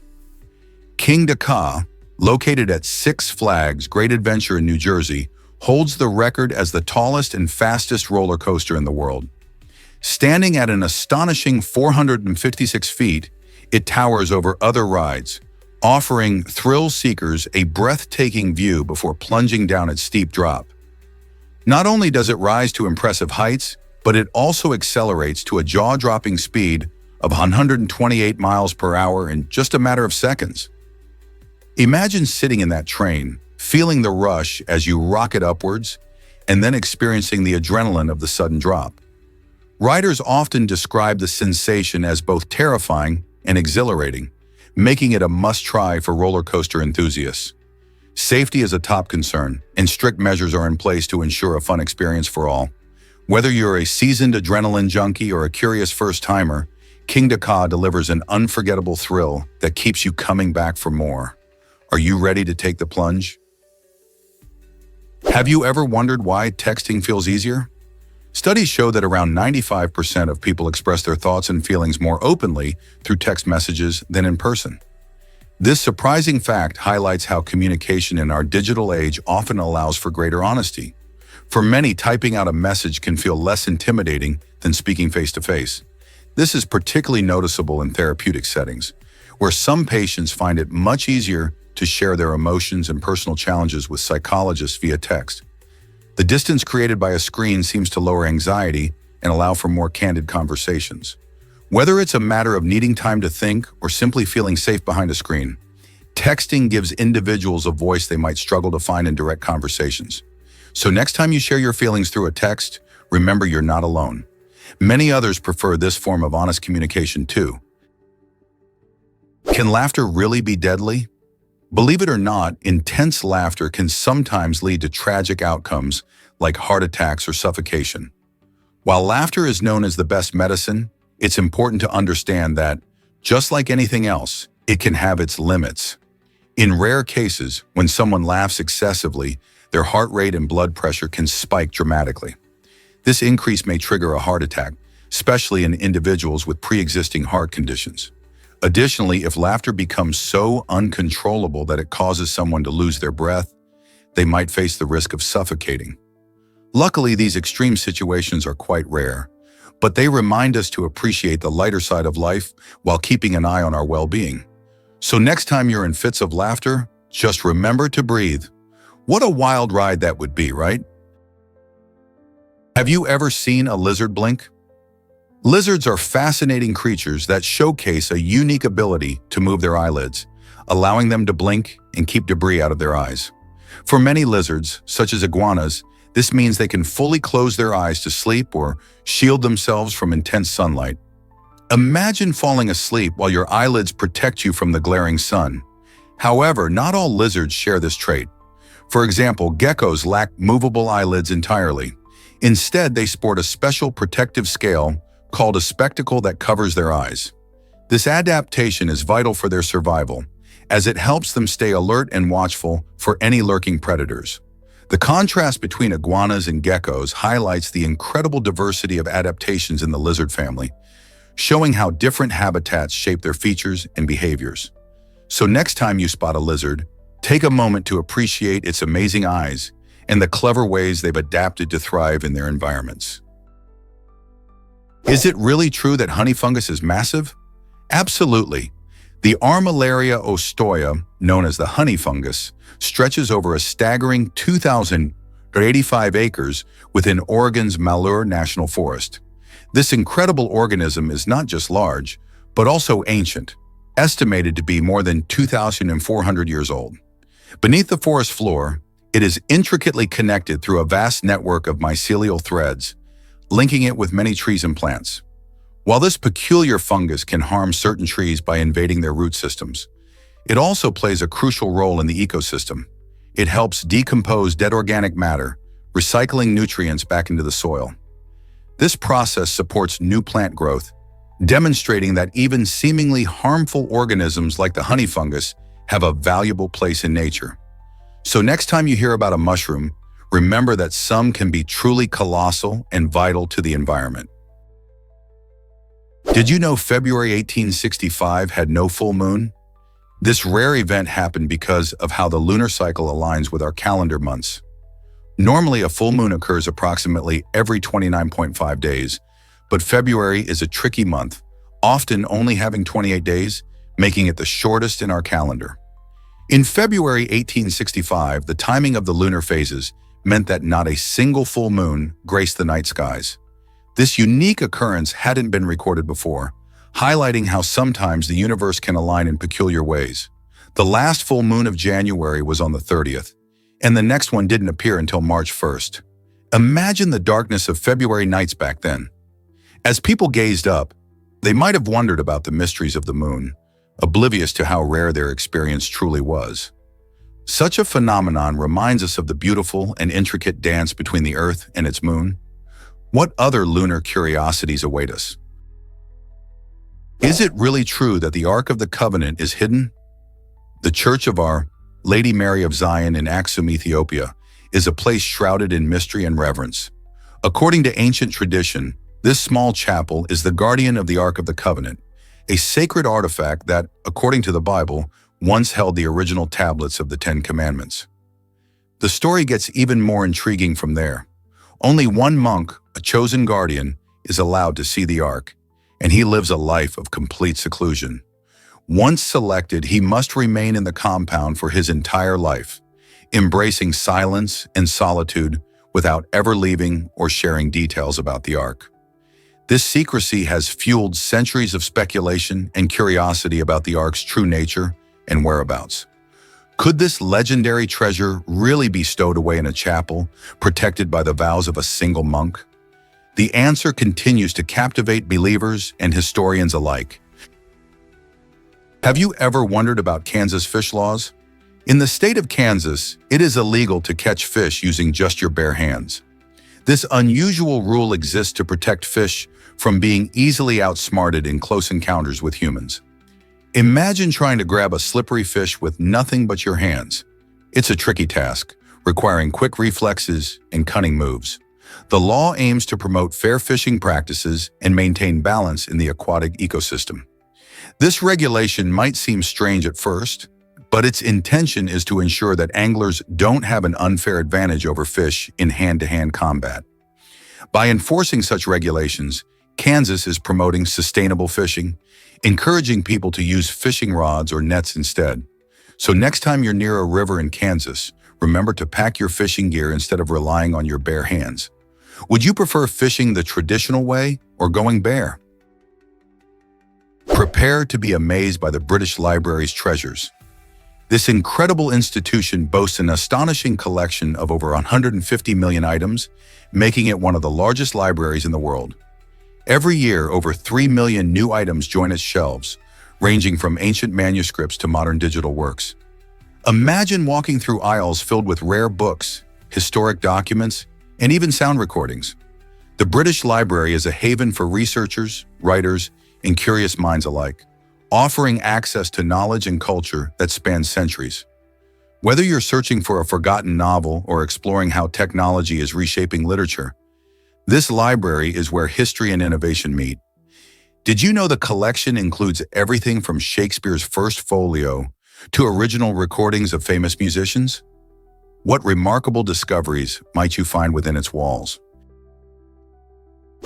Kingda Ka, located at Six Flags Great Adventure in New Jersey, holds the record as the tallest and fastest roller coaster in the world. Standing at an astonishing 456 feet, it towers over other rides, offering thrill seekers a breathtaking view before plunging down its steep drop. Not only does it rise to impressive heights, but it also accelerates to a jaw-dropping speed of 128 miles per hour in just a matter of seconds. Imagine sitting in that train, feeling the rush as you rocket upwards, and then experiencing the adrenaline of the sudden drop. Riders often describe the sensation as both terrifying and exhilarating, making it a must-try for roller coaster enthusiasts. Safety is a top concern, and strict measures are in place to ensure a fun experience for all. Whether you're a seasoned adrenaline junkie or a curious first-timer, Kingda Ka delivers an unforgettable thrill that keeps you coming back for more. Are you ready to take the plunge? Have you ever wondered why texting feels easier? Studies show that around 95% of people express their thoughts and feelings more openly through text messages than in person. This surprising fact highlights how communication in our digital age often allows for greater honesty. For many, typing out a message can feel less intimidating than speaking face-to-face. This is particularly noticeable in therapeutic settings, where some patients find it much easier to share their emotions and personal challenges with psychologists via text. The distance created by a screen seems to lower anxiety and allow for more candid conversations. Whether it's a matter of needing time to think or simply feeling safe behind a screen, texting gives individuals a voice they might struggle to find in direct conversations. So next time you share your feelings through a text, remember you're not alone. Many others prefer this form of honest communication too. Can laughter really be deadly? Believe it or not, intense laughter can sometimes lead to tragic outcomes like heart attacks or suffocation. While laughter is known as the best medicine, it's important to understand that, just like anything else, it can have its limits. In rare cases, when someone laughs excessively, their heart rate and blood pressure can spike dramatically. This increase may trigger a heart attack, especially in individuals with pre-existing heart conditions. Additionally, if laughter becomes so uncontrollable that it causes someone to lose their breath, they might face the risk of suffocating. Luckily, these extreme situations are quite rare, but they remind us to appreciate the lighter side of life while keeping an eye on our well-being. So next time you're in fits of laughter, just remember to breathe. What a wild ride that would be, right? Have you ever seen a lizard blink? Lizards are fascinating creatures that showcase a unique ability to move their eyelids, allowing them to blink and keep debris out of their eyes. For many lizards, such as iguanas, this means they can fully close their eyes to sleep or shield themselves from intense sunlight. Imagine falling asleep while your eyelids protect you from the glaring sun. However, not all lizards share this trait. For example, geckos lack movable eyelids entirely. Instead, they sport a special protective scale called a spectacle that covers their eyes. This adaptation is vital for their survival, as it helps them stay alert and watchful for any lurking predators. The contrast between iguanas and geckos highlights the incredible diversity of adaptations in the lizard family, showing how different habitats shape their features and behaviors. So next time you spot a lizard, take a moment to appreciate its amazing eyes and the clever ways they've adapted to thrive in their environments. Is it really true that honey fungus is massive? Absolutely. The Armillaria ostoya, known as the honey fungus, stretches over a staggering 2,085 acres within Oregon's Malheur National Forest. This incredible organism is not just large, but also ancient, estimated to be more than 2,400 years old. Beneath the forest floor, it is intricately connected through a vast network of mycelial threads, linking it with many trees and plants. While this peculiar fungus can harm certain trees by invading their root systems, it also plays a crucial role in the ecosystem. It helps decompose dead organic matter, recycling nutrients back into the soil. This process supports new plant growth, demonstrating that even seemingly harmful organisms like the honey fungus have a valuable place in nature. So next time you hear about a mushroom, remember that some can be truly colossal and vital to the environment. Did you know February 1865 had no full moon? This rare event happened because of how the lunar cycle aligns with our calendar months. Normally, a full moon occurs approximately every 29.5 days, but February is a tricky month, often only having 28 days, making it the shortest in our calendar. In February 1865, the timing of the lunar phases meant that not a single full moon graced the night skies. This unique occurrence hadn't been recorded before, highlighting how sometimes the universe can align in peculiar ways. The last full moon of January was on the 30th, and the next one didn't appear until March 1st. Imagine the darkness of February nights back then. As people gazed up, they might have wondered about the mysteries of the moon, oblivious to how rare their experience truly was. Such a phenomenon reminds us of the beautiful and intricate dance between the Earth and its moon. What other lunar curiosities await us? Is it really true that the Ark of the Covenant is hidden? The Church of Our Lady Mary of Zion in Aksum, Ethiopia, is a place shrouded in mystery and reverence. According to ancient tradition, this small chapel is the guardian of the Ark of the Covenant, a sacred artifact that, according to the Bible, once held the original tablets of the Ten Commandments. The story gets even more intriguing from there. Only one monk, a chosen guardian, is allowed to see the Ark, and he lives a life of complete seclusion. Once selected, he must remain in the compound for his entire life, embracing silence and solitude without ever leaving or sharing details about the Ark. This secrecy has fueled centuries of speculation and curiosity about the Ark's true nature and whereabouts. Could this legendary treasure really be stowed away in a chapel, protected by the vows of a single monk? The answer continues to captivate believers and historians alike. Have you ever wondered about Kansas fish laws? In the state of Kansas, it is illegal to catch fish using just your bare hands. This unusual rule exists to protect fish from being easily outsmarted in close encounters with humans. Imagine trying to grab a slippery fish with nothing but your hands. It's a tricky task, requiring quick reflexes and cunning moves. The law aims to promote fair fishing practices and maintain balance in the aquatic ecosystem. This regulation might seem strange at first, but its intention is to ensure that anglers don't have an unfair advantage over fish in hand-to-hand combat. By enforcing such regulations, Kansas is promoting sustainable fishing, encouraging people to use fishing rods or nets instead. So next time you're near a river in Kansas, remember to pack your fishing gear instead of relying on your bare hands. Would you prefer fishing the traditional way or going bare? Prepare to be amazed by the British Library's treasures. This incredible institution boasts an astonishing collection of over 150 million items, making it one of the largest libraries in the world. Every year, over 3 million new items join its shelves, ranging from ancient manuscripts to modern digital works. Imagine walking through aisles filled with rare books, historic documents, and even sound recordings. The British Library is a haven for researchers, writers, and curious minds alike, offering access to knowledge and culture that spans centuries. Whether you're searching for a forgotten novel or exploring how technology is reshaping literature, this library is where history and innovation meet. Did you know the collection includes everything from Shakespeare's first folio to original recordings of famous musicians? What remarkable discoveries might you find within its walls?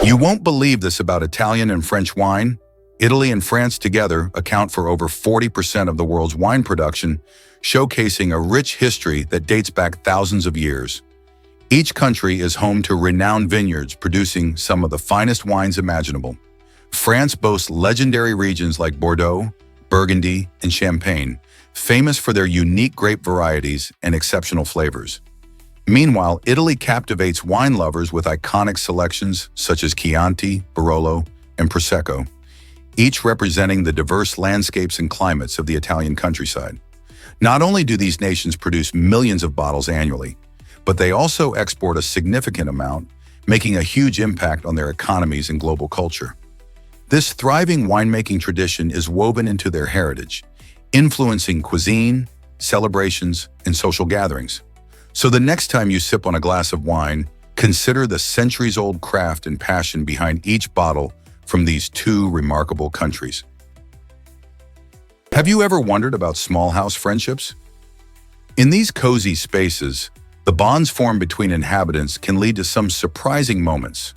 You won't believe this about Italian and French wine. Italy and France together account for over 40% of the world's wine production, showcasing a rich history that dates back thousands of years. Each country is home to renowned vineyards producing some of the finest wines imaginable. France boasts legendary regions like Bordeaux, Burgundy, and Champagne, famous for their unique grape varieties and exceptional flavors. Meanwhile, Italy captivates wine lovers with iconic selections such as Chianti, Barolo, and Prosecco, each representing the diverse landscapes and climates of the Italian countryside. Not only do these nations produce millions of bottles annually, but they also export a significant amount, making a huge impact on their economies and global culture. This thriving winemaking tradition is woven into their heritage, influencing cuisine, celebrations, and social gatherings. So the next time you sip on a glass of wine, consider the centuries-old craft and passion behind each bottle from these two remarkable countries. Have you ever wondered about small house friendships? In these cozy spaces, the bonds formed between inhabitants can lead to some surprising moments.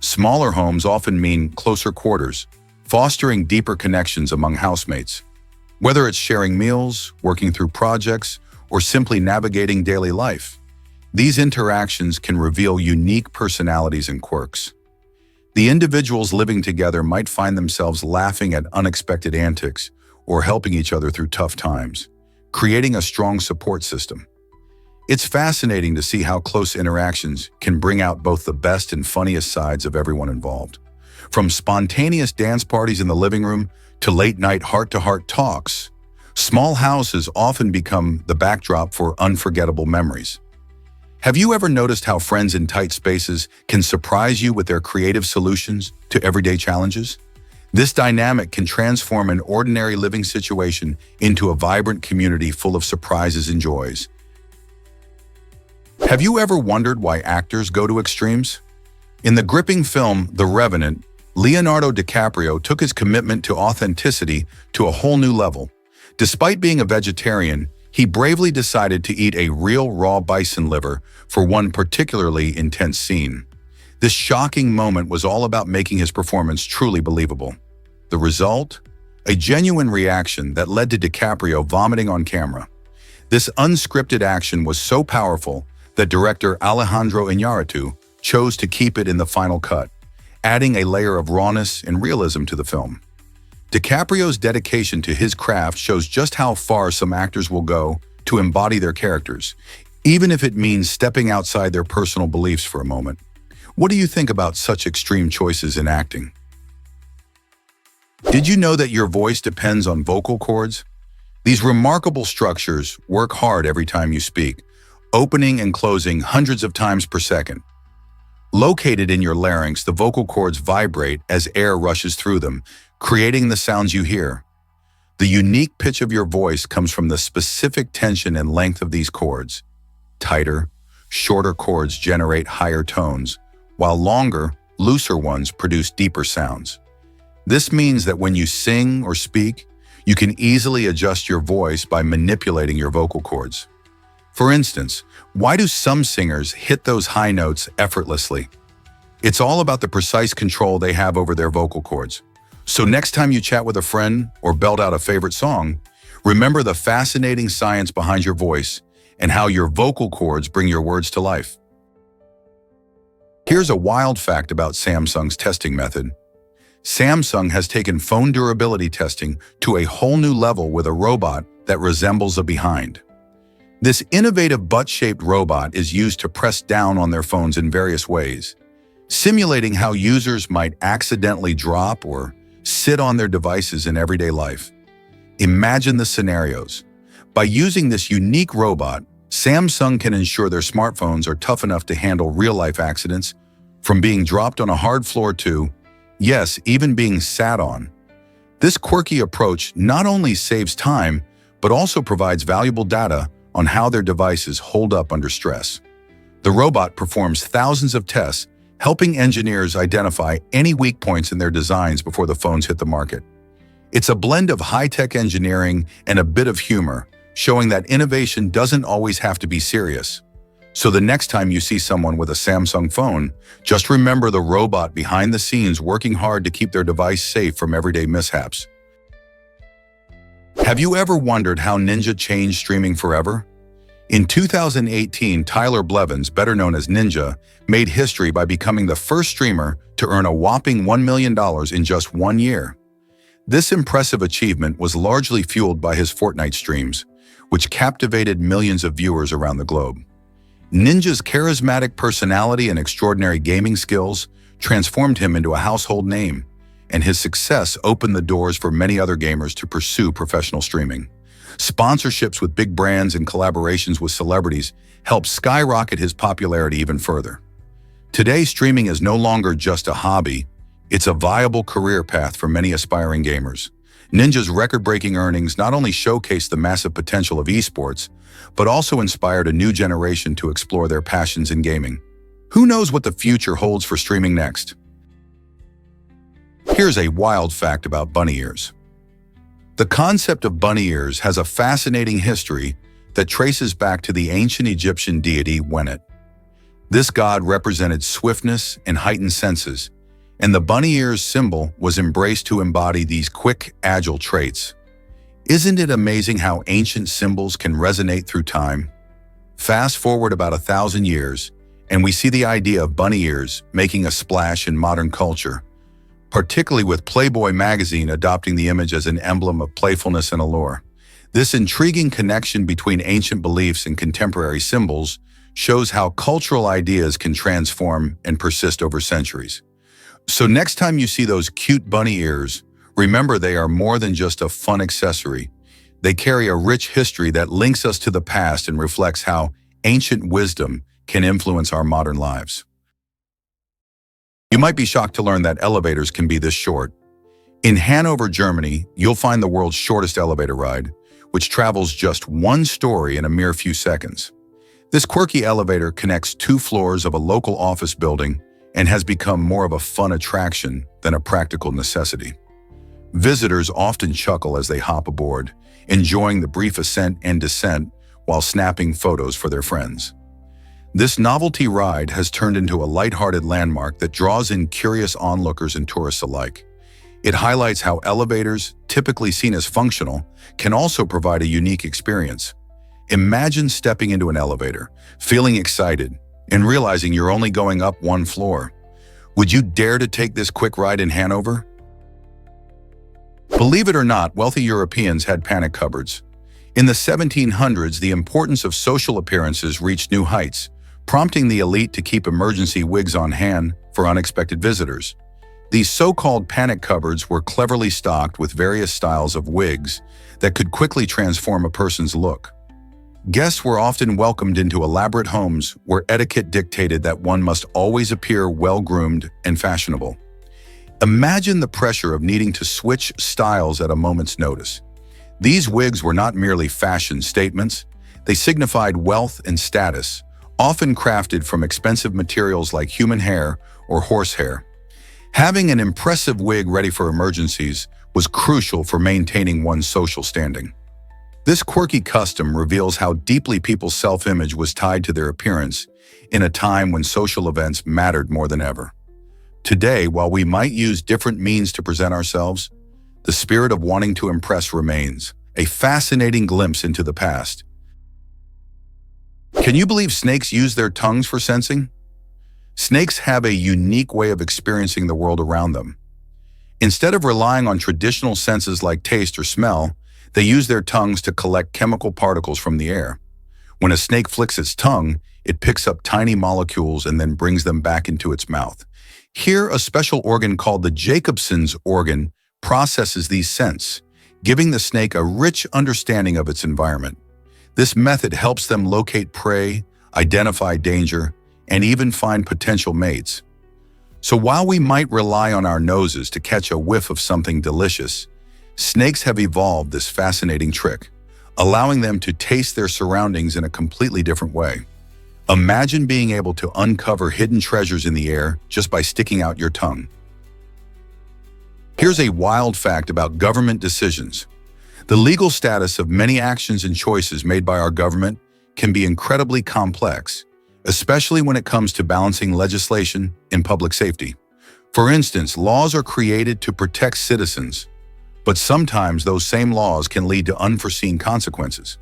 Smaller homes often mean closer quarters, fostering deeper connections among housemates. Whether it's sharing meals, working through projects, or simply navigating daily life, these interactions can reveal unique personalities and quirks. The individuals living together might find themselves laughing at unexpected antics or helping each other through tough times, creating a strong support system. It's fascinating to see how close interactions can bring out both the best and funniest sides of everyone involved. From spontaneous dance parties in the living room to late-night heart-to-heart talks, small houses often become the backdrop for unforgettable memories. Have you ever noticed how friends in tight spaces can surprise you with their creative solutions to everyday challenges? This dynamic can transform an ordinary living situation into a vibrant community full of surprises and joys. Have you ever wondered why actors go to extremes? In the gripping film The Revenant, Leonardo DiCaprio took his commitment to authenticity to a whole new level. Despite being a vegetarian, he bravely decided to eat a real raw bison liver for one particularly intense scene. This shocking moment was all about making his performance truly believable. The result? A genuine reaction that led to DiCaprio vomiting on camera. This unscripted action was so powerful that director Alejandro Iñárritu chose to keep it in the final cut, adding a layer of rawness and realism to the film. DiCaprio's dedication to his craft shows just how far some actors will go to embody their characters, even if it means stepping outside their personal beliefs for a moment. What do you think about such extreme choices in acting? Did you know that your voice depends on vocal cords? These remarkable structures work hard every time you speak, opening and closing hundreds of times per second. Located in your larynx, the vocal cords vibrate as air rushes through them, creating the sounds you hear. The unique pitch of your voice comes from the specific tension and length of these cords. Tighter, shorter cords generate higher tones, while longer, looser ones produce deeper sounds. This means that when you sing or speak, you can easily adjust your voice by manipulating your vocal cords. For instance, why do some singers hit those high notes effortlessly? It's all about the precise control they have over their vocal cords. So next time you chat with a friend or belt out a favorite song, remember the fascinating science behind your voice and how your vocal cords bring your words to life. Here's a wild fact about Samsung's testing method. Samsung has taken phone durability testing to a whole new level with a robot that resembles a behind. This innovative butt-shaped robot is used to press down on their phones in various ways, simulating how users might accidentally drop or sit on their devices in everyday life. Imagine the scenarios. By using this unique robot, Samsung can ensure their smartphones are tough enough to handle real-life accidents, from being dropped on a hard floor to, yes, even being sat on. This quirky approach not only saves time, but also provides valuable data on how their devices hold up under stress. The robot performs thousands of tests, helping engineers identify any weak points in their designs before the phones hit the market. It's a blend of high-tech engineering and a bit of humor, showing that innovation doesn't always have to be serious. So the next time you see someone with a Samsung phone, just remember the robot behind the scenes working hard to keep their device safe from everyday mishaps. Have you ever wondered how Ninja changed streaming forever? In 2018, Tyler Blevins, better known as Ninja, made history by becoming the first streamer to earn a whopping $1 million in just 1 year. This impressive achievement was largely fueled by his Fortnite streams, which captivated millions of viewers around the globe. Ninja's charismatic personality and extraordinary gaming skills transformed him into a household name, and his success opened the doors for many other gamers to pursue professional streaming. Sponsorships with big brands and collaborations with celebrities helped skyrocket his popularity even further. Today, streaming is no longer just a hobby, it's a viable career path for many aspiring gamers. Ninja's record-breaking earnings not only showcase the massive potential of esports, but also inspired a new generation to explore their passions in gaming. Who knows what the future holds for streaming next? Here's a wild fact about bunny ears. The concept of bunny ears has a fascinating history that traces back to the ancient Egyptian deity Wenet. This god represented swiftness and heightened senses, and the bunny ears symbol was embraced to embody these quick, agile traits. Isn't it amazing how ancient symbols can resonate through time? Fast forward about 1,000 years, and we see the idea of bunny ears making a splash in modern culture, particularly with Playboy magazine adopting the image as an emblem of playfulness and allure. This intriguing connection between ancient beliefs and contemporary symbols shows how cultural ideas can transform and persist over centuries. So next time you see those cute bunny ears, remember they are more than just a fun accessory. They carry a rich history that links us to the past and reflects how ancient wisdom can influence our modern lives. You might be shocked to learn that elevators can be this short. In Hanover, Germany, you'll find the world's shortest elevator ride, which travels just one story in a mere few seconds. This quirky elevator connects 2 floors of a local office building and has become more of a fun attraction than a practical necessity. Visitors often chuckle as they hop aboard, enjoying the brief ascent and descent while snapping photos for their friends. This novelty ride has turned into a lighthearted landmark that draws in curious onlookers and tourists alike. It highlights how elevators, typically seen as functional, can also provide a unique experience. Imagine stepping into an elevator, feeling excited, and realizing you're only going up 1 floor. Would you dare to take this quick ride in Hanover? Believe it or not, wealthy Europeans had panic cupboards. In the 1700s, the importance of social appearances reached new heights, prompting the elite to keep emergency wigs on hand for unexpected visitors. These so-called panic cupboards were cleverly stocked with various styles of wigs that could quickly transform a person's look. Guests were often welcomed into elaborate homes where etiquette dictated that one must always appear well-groomed and fashionable. Imagine the pressure of needing to switch styles at a moment's notice. These wigs were not merely fashion statements, they signified wealth and status, often crafted from expensive materials like human hair or horsehair. Having an impressive wig ready for emergencies was crucial for maintaining one's social standing. This quirky custom reveals how deeply people's self-image was tied to their appearance in a time when social events mattered more than ever. Today, while we might use different means to present ourselves, the spirit of wanting to impress remains, a fascinating glimpse into the past. Can you believe snakes use their tongues for sensing? Snakes have a unique way of experiencing the world around them. Instead of relying on traditional senses like taste or smell, they use their tongues to collect chemical particles from the air. When a snake flicks its tongue, it picks up tiny molecules and then brings them back into its mouth. Here, a special organ called the Jacobson's organ processes these scents, giving the snake a rich understanding of its environment. This method helps them locate prey, identify danger, and even find potential mates. So while we might rely on our noses to catch a whiff of something delicious, snakes have evolved this fascinating trick, allowing them to taste their surroundings in a completely different way. Imagine being able to uncover hidden treasures in the air just by sticking out your tongue. Here's a wild fact about government decisions. The legal status of many actions and choices made by our government can be incredibly complex, especially when it comes to balancing legislation and public safety. For instance, laws are created to protect citizens, but sometimes those same laws can lead to unforeseen consequences.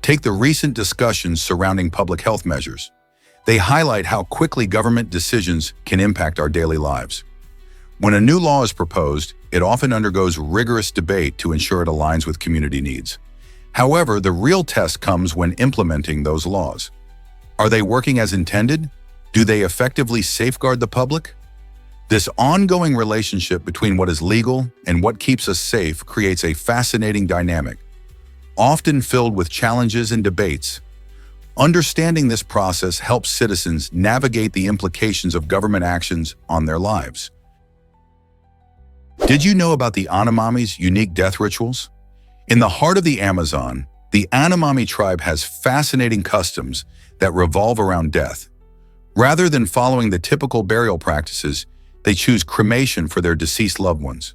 Take the recent discussions surrounding public health measures. They highlight how quickly government decisions can impact our daily lives. When a new law is proposed, it often undergoes rigorous debate to ensure it aligns with community needs. However, the real test comes when implementing those laws. Are they working as intended? Do they effectively safeguard the public? This ongoing relationship between what is legal and what keeps us safe creates a fascinating dynamic, often filled with challenges and debates. Understanding this process helps citizens navigate the implications of government actions on their lives. Did you know about the Yanomami's unique death rituals? In the heart of the Amazon, the Yanomami tribe has fascinating customs that revolve around death. Rather than following the typical burial practices, they choose cremation for their deceased loved ones.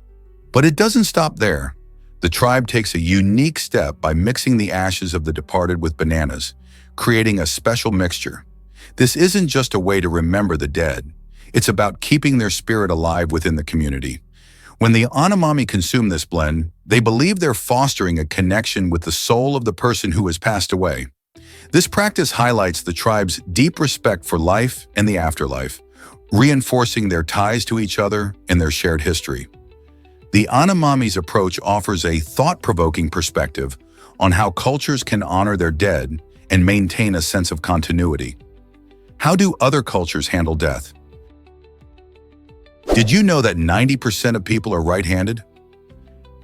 But it doesn't stop there. The tribe takes a unique step by mixing the ashes of the departed with bananas, creating a special mixture. This isn't just a way to remember the dead. It's about keeping their spirit alive within the community. When the Yanomami consume this blend, they believe they're fostering a connection with the soul of the person who has passed away. This practice highlights the tribe's deep respect for life and the afterlife, reinforcing their ties to each other and their shared history. The Yanomami's approach offers a thought-provoking perspective on how cultures can honor their dead and maintain a sense of continuity. How do other cultures handle death? Did you know that 90% of people are right-handed?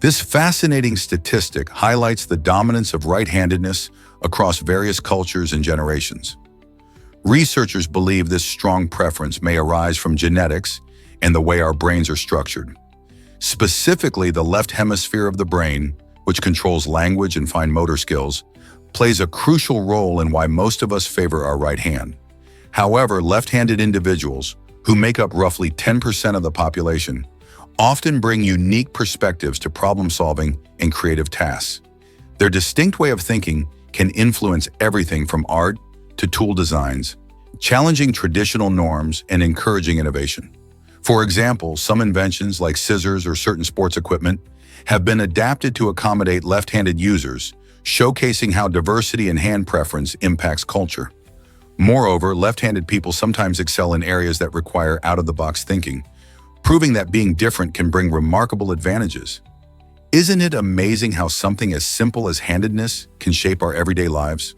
This fascinating statistic highlights the dominance of right-handedness across various cultures and generations. Researchers believe this strong preference may arise from genetics and the way our brains are structured. Specifically, the left hemisphere of the brain, which controls language and fine motor skills, plays a crucial role in why most of us favor our right hand. However, left-handed individuals, who make up roughly 10% of the population, often bring unique perspectives to problem-solving and creative tasks. Their distinct way of thinking can influence everything from art to tool designs, challenging traditional norms and encouraging innovation. For example, some inventions like scissors or certain sports equipment have been adapted to accommodate left-handed users, showcasing how diversity in hand preference impacts culture. Moreover, left-handed people sometimes excel in areas that require out-of-the-box thinking, proving that being different can bring remarkable advantages. Isn't it amazing how something as simple as handedness can shape our everyday lives?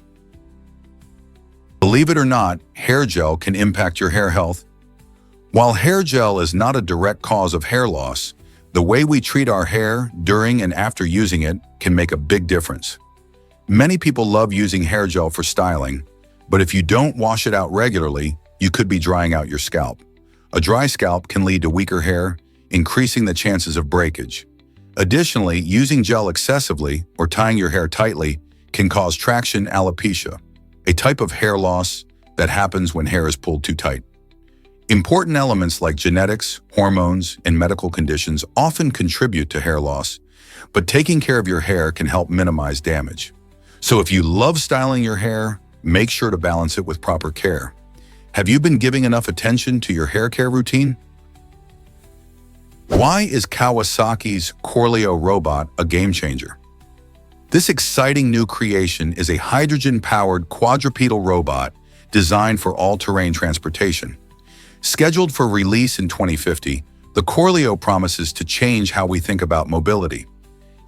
Believe it or not, hair gel can impact your hair health. While hair gel is not a direct cause of hair loss, the way we treat our hair during and after using it can make a big difference. Many people love using hair gel for styling, but if you don't wash it out regularly, you could be drying out your scalp. A dry scalp can lead to weaker hair, increasing the chances of breakage. Additionally, using gel excessively or tying your hair tightly can cause traction alopecia, a type of hair loss that happens when hair is pulled too tight. Important elements like genetics, hormones, and medical conditions often contribute to hair loss, but taking care of your hair can help minimize damage. So if you love styling your hair, make sure to balance it with proper care. Have you been giving enough attention to your hair care routine? Why is Kawasaki's Corleo robot a game changer? This exciting new creation is a hydrogen-powered quadrupedal robot designed for all-terrain transportation. Scheduled for release in 2050, the Corleo promises to change how we think about mobility.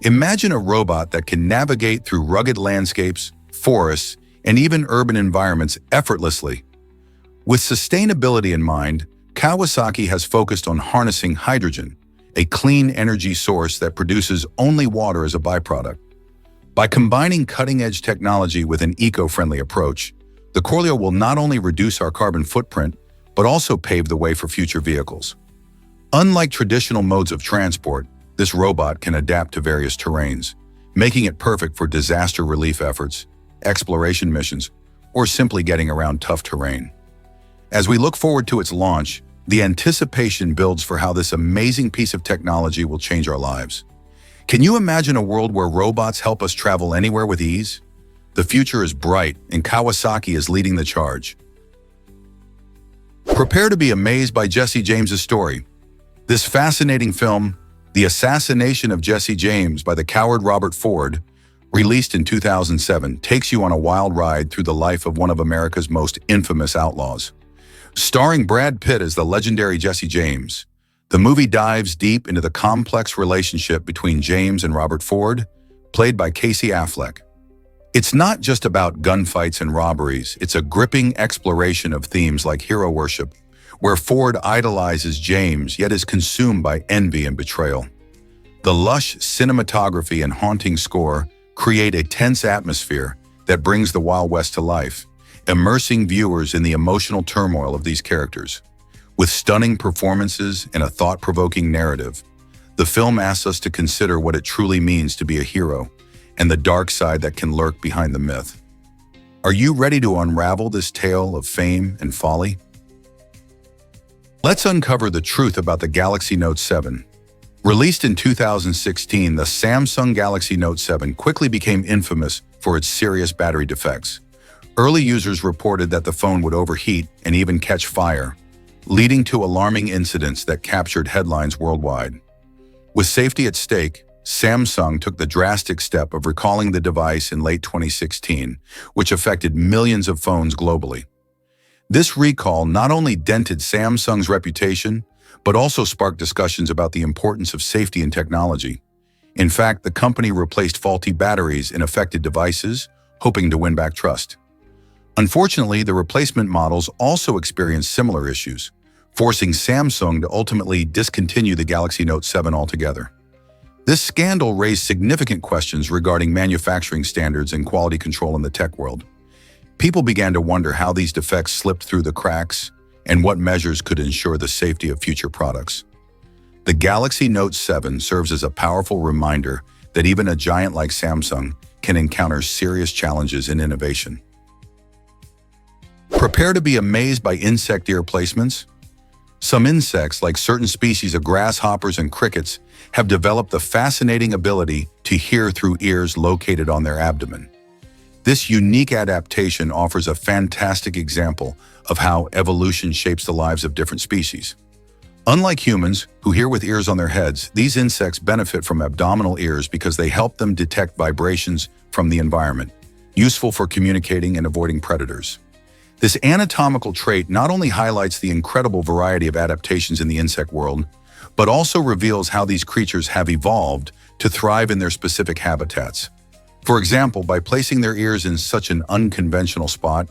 Imagine a robot that can navigate through rugged landscapes, forests, and even urban environments effortlessly. With sustainability in mind, Kawasaki has focused on harnessing hydrogen, a clean energy source that produces only water as a byproduct. By combining cutting-edge technology with an eco-friendly approach, the Corleo will not only reduce our carbon footprint, but also pave the way for future vehicles. Unlike traditional modes of transport, this robot can adapt to various terrains, making it perfect for disaster relief efforts, exploration missions, or simply getting around tough terrain. As we look forward to its launch, the anticipation builds for how this amazing piece of technology will change our lives. Can you imagine a world where robots help us travel anywhere with ease? The future is bright, and Kawasaki is leading the charge. Prepare to be amazed by Jesse James's story. This fascinating film, The Assassination of Jesse James by the coward Robert Ford, released in 2007, takes you on a wild ride through the life of one of America's most infamous outlaws. Starring Brad Pitt as the legendary Jesse James, the movie dives deep into the complex relationship between James and Robert Ford, played by Casey Affleck. It's not just about gunfights and robberies, it's a gripping exploration of themes like hero worship, where Ford idolizes James yet is consumed by envy and betrayal. The lush cinematography and haunting score create a tense atmosphere that brings the Wild West to life, immersing viewers in the emotional turmoil of these characters. With stunning performances and a thought-provoking narrative, the film asks us to consider what it truly means to be a hero and the dark side that can lurk behind the myth. Are you ready to unravel this tale of fame and folly? Let's uncover the truth about the Galaxy Note 7. Released in 2016, the Samsung Galaxy Note 7 quickly became infamous for its serious battery defects. Early users reported that the phone would overheat and even catch fire, leading to alarming incidents that captured headlines worldwide. With safety at stake, Samsung took the drastic step of recalling the device in late 2016, which affected millions of phones globally. This recall not only dented Samsung's reputation, but also sparked discussions about the importance of safety in technology. In fact, the company replaced faulty batteries in affected devices, hoping to win back trust. Unfortunately, the replacement models also experienced similar issues, forcing Samsung to ultimately discontinue the Galaxy Note 7 altogether. This scandal raised significant questions regarding manufacturing standards and quality control in the tech world. People began to wonder how these defects slipped through the cracks and what measures could ensure the safety of future products. The Galaxy Note 7 serves as a powerful reminder that even a giant like Samsung can encounter serious challenges in innovation. Prepare to be amazed by insect ear placements. Some insects, like certain species of grasshoppers and crickets, have developed the fascinating ability to hear through ears located on their abdomen. This unique adaptation offers a fantastic example of how evolution shapes the lives of different species. Unlike humans, who hear with ears on their heads, these insects benefit from abdominal ears because they help them detect vibrations from the environment, useful for communicating and avoiding predators. This anatomical trait not only highlights the incredible variety of adaptations in the insect world, but also reveals how these creatures have evolved to thrive in their specific habitats. For example, by placing their ears in such an unconventional spot,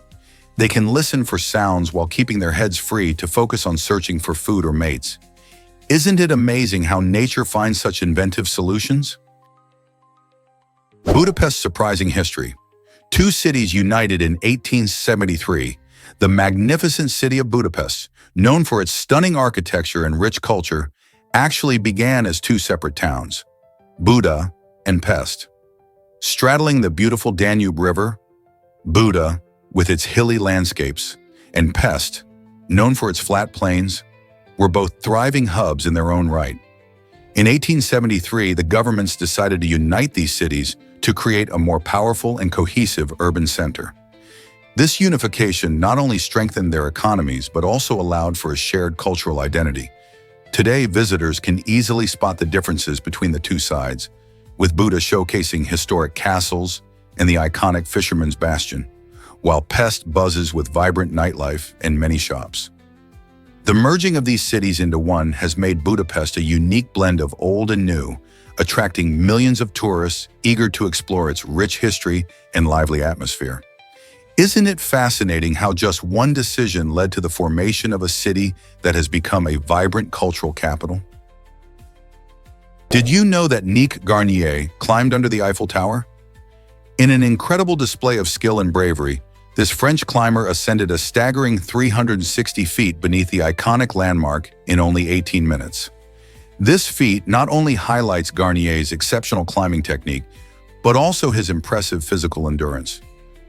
they can listen for sounds while keeping their heads free to focus on searching for food or mates. Isn't it amazing how nature finds such inventive solutions? Budapest's surprising history. Two cities united in 1873, the magnificent city of Budapest, known for its stunning architecture and rich culture, actually began as two separate towns, Buda and Pest. Straddling the beautiful Danube River, Buda, with its hilly landscapes, and Pest, known for its flat plains, were both thriving hubs in their own right. In 1873, the governments decided to unite these cities to create a more powerful and cohesive urban center. This unification not only strengthened their economies, but also allowed for a shared cultural identity. Today, visitors can easily spot the differences between the two sides, with Buda showcasing historic castles and the iconic Fisherman's Bastion, while Pest buzzes with vibrant nightlife and many shops. The merging of these cities into one has made Budapest a unique blend of old and new, attracting millions of tourists eager to explore its rich history and lively atmosphere. Isn't it fascinating how just one decision led to the formation of a city that has become a vibrant cultural capital? Did you know that Nick Garnier climbed under the Eiffel Tower? In an incredible display of skill and bravery, this French climber ascended a staggering 360 feet beneath the iconic landmark in only 18 minutes. This feat not only highlights Garnier's exceptional climbing technique, but also his impressive physical endurance.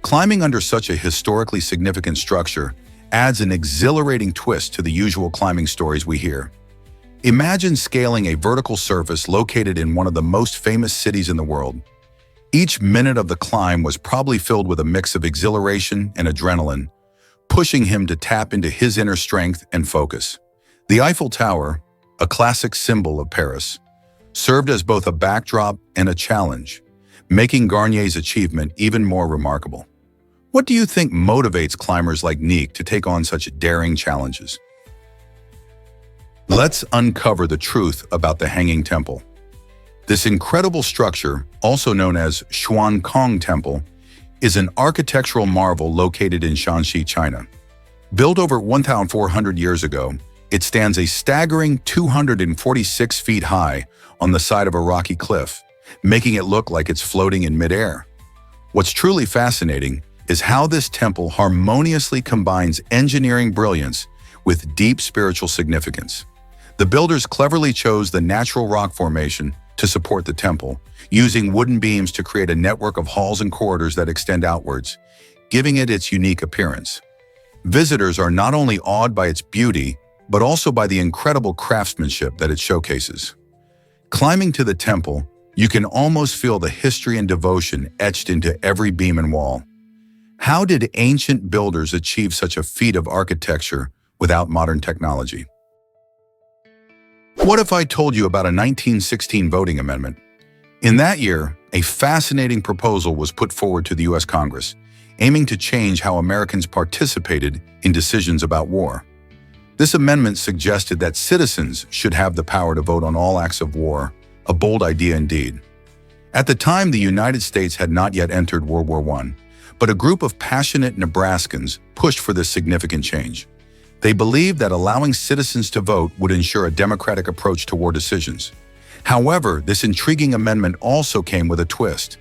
Climbing under such a historically significant structure adds an exhilarating twist to the usual climbing stories we hear. Imagine scaling a vertical surface located in one of the most famous cities in the world. Each minute of the climb was probably filled with a mix of exhilaration and adrenaline, pushing him to tap into his inner strength and focus. The Eiffel Tower, a classic symbol of Paris, served as both a backdrop and a challenge, making Garnier's achievement even more remarkable. What do you think motivates climbers like Nick to take on such daring challenges? Let's uncover the truth about the Hanging Temple. This incredible structure, also known as Xuankong Temple, is an architectural marvel located in Shanxi, China. Built over 1,400 years ago, it stands a staggering 246 feet high on the side of a rocky cliff, making it look like it's floating in midair. What's truly fascinating is how this temple harmoniously combines engineering brilliance with deep spiritual significance. The builders cleverly chose the natural rock formation to support the temple, using wooden beams to create a network of halls and corridors that extend outwards, giving it its unique appearance. Visitors are not only awed by its beauty, but also by the incredible craftsmanship that it showcases. Climbing to the temple, you can almost feel the history and devotion etched into every beam and wall. How did ancient builders achieve such a feat of architecture without modern technology? What if I told you about a 1916 voting amendment? In that year, a fascinating proposal was put forward to the U.S. Congress, aiming to change how Americans participated in decisions about war. This amendment suggested that citizens should have the power to vote on all acts of war, a bold idea indeed. At the time, the United States had not yet entered World War I, but a group of passionate Nebraskans pushed for this significant change. They believed that allowing citizens to vote would ensure a democratic approach to war decisions. However, this intriguing amendment also came with a twist.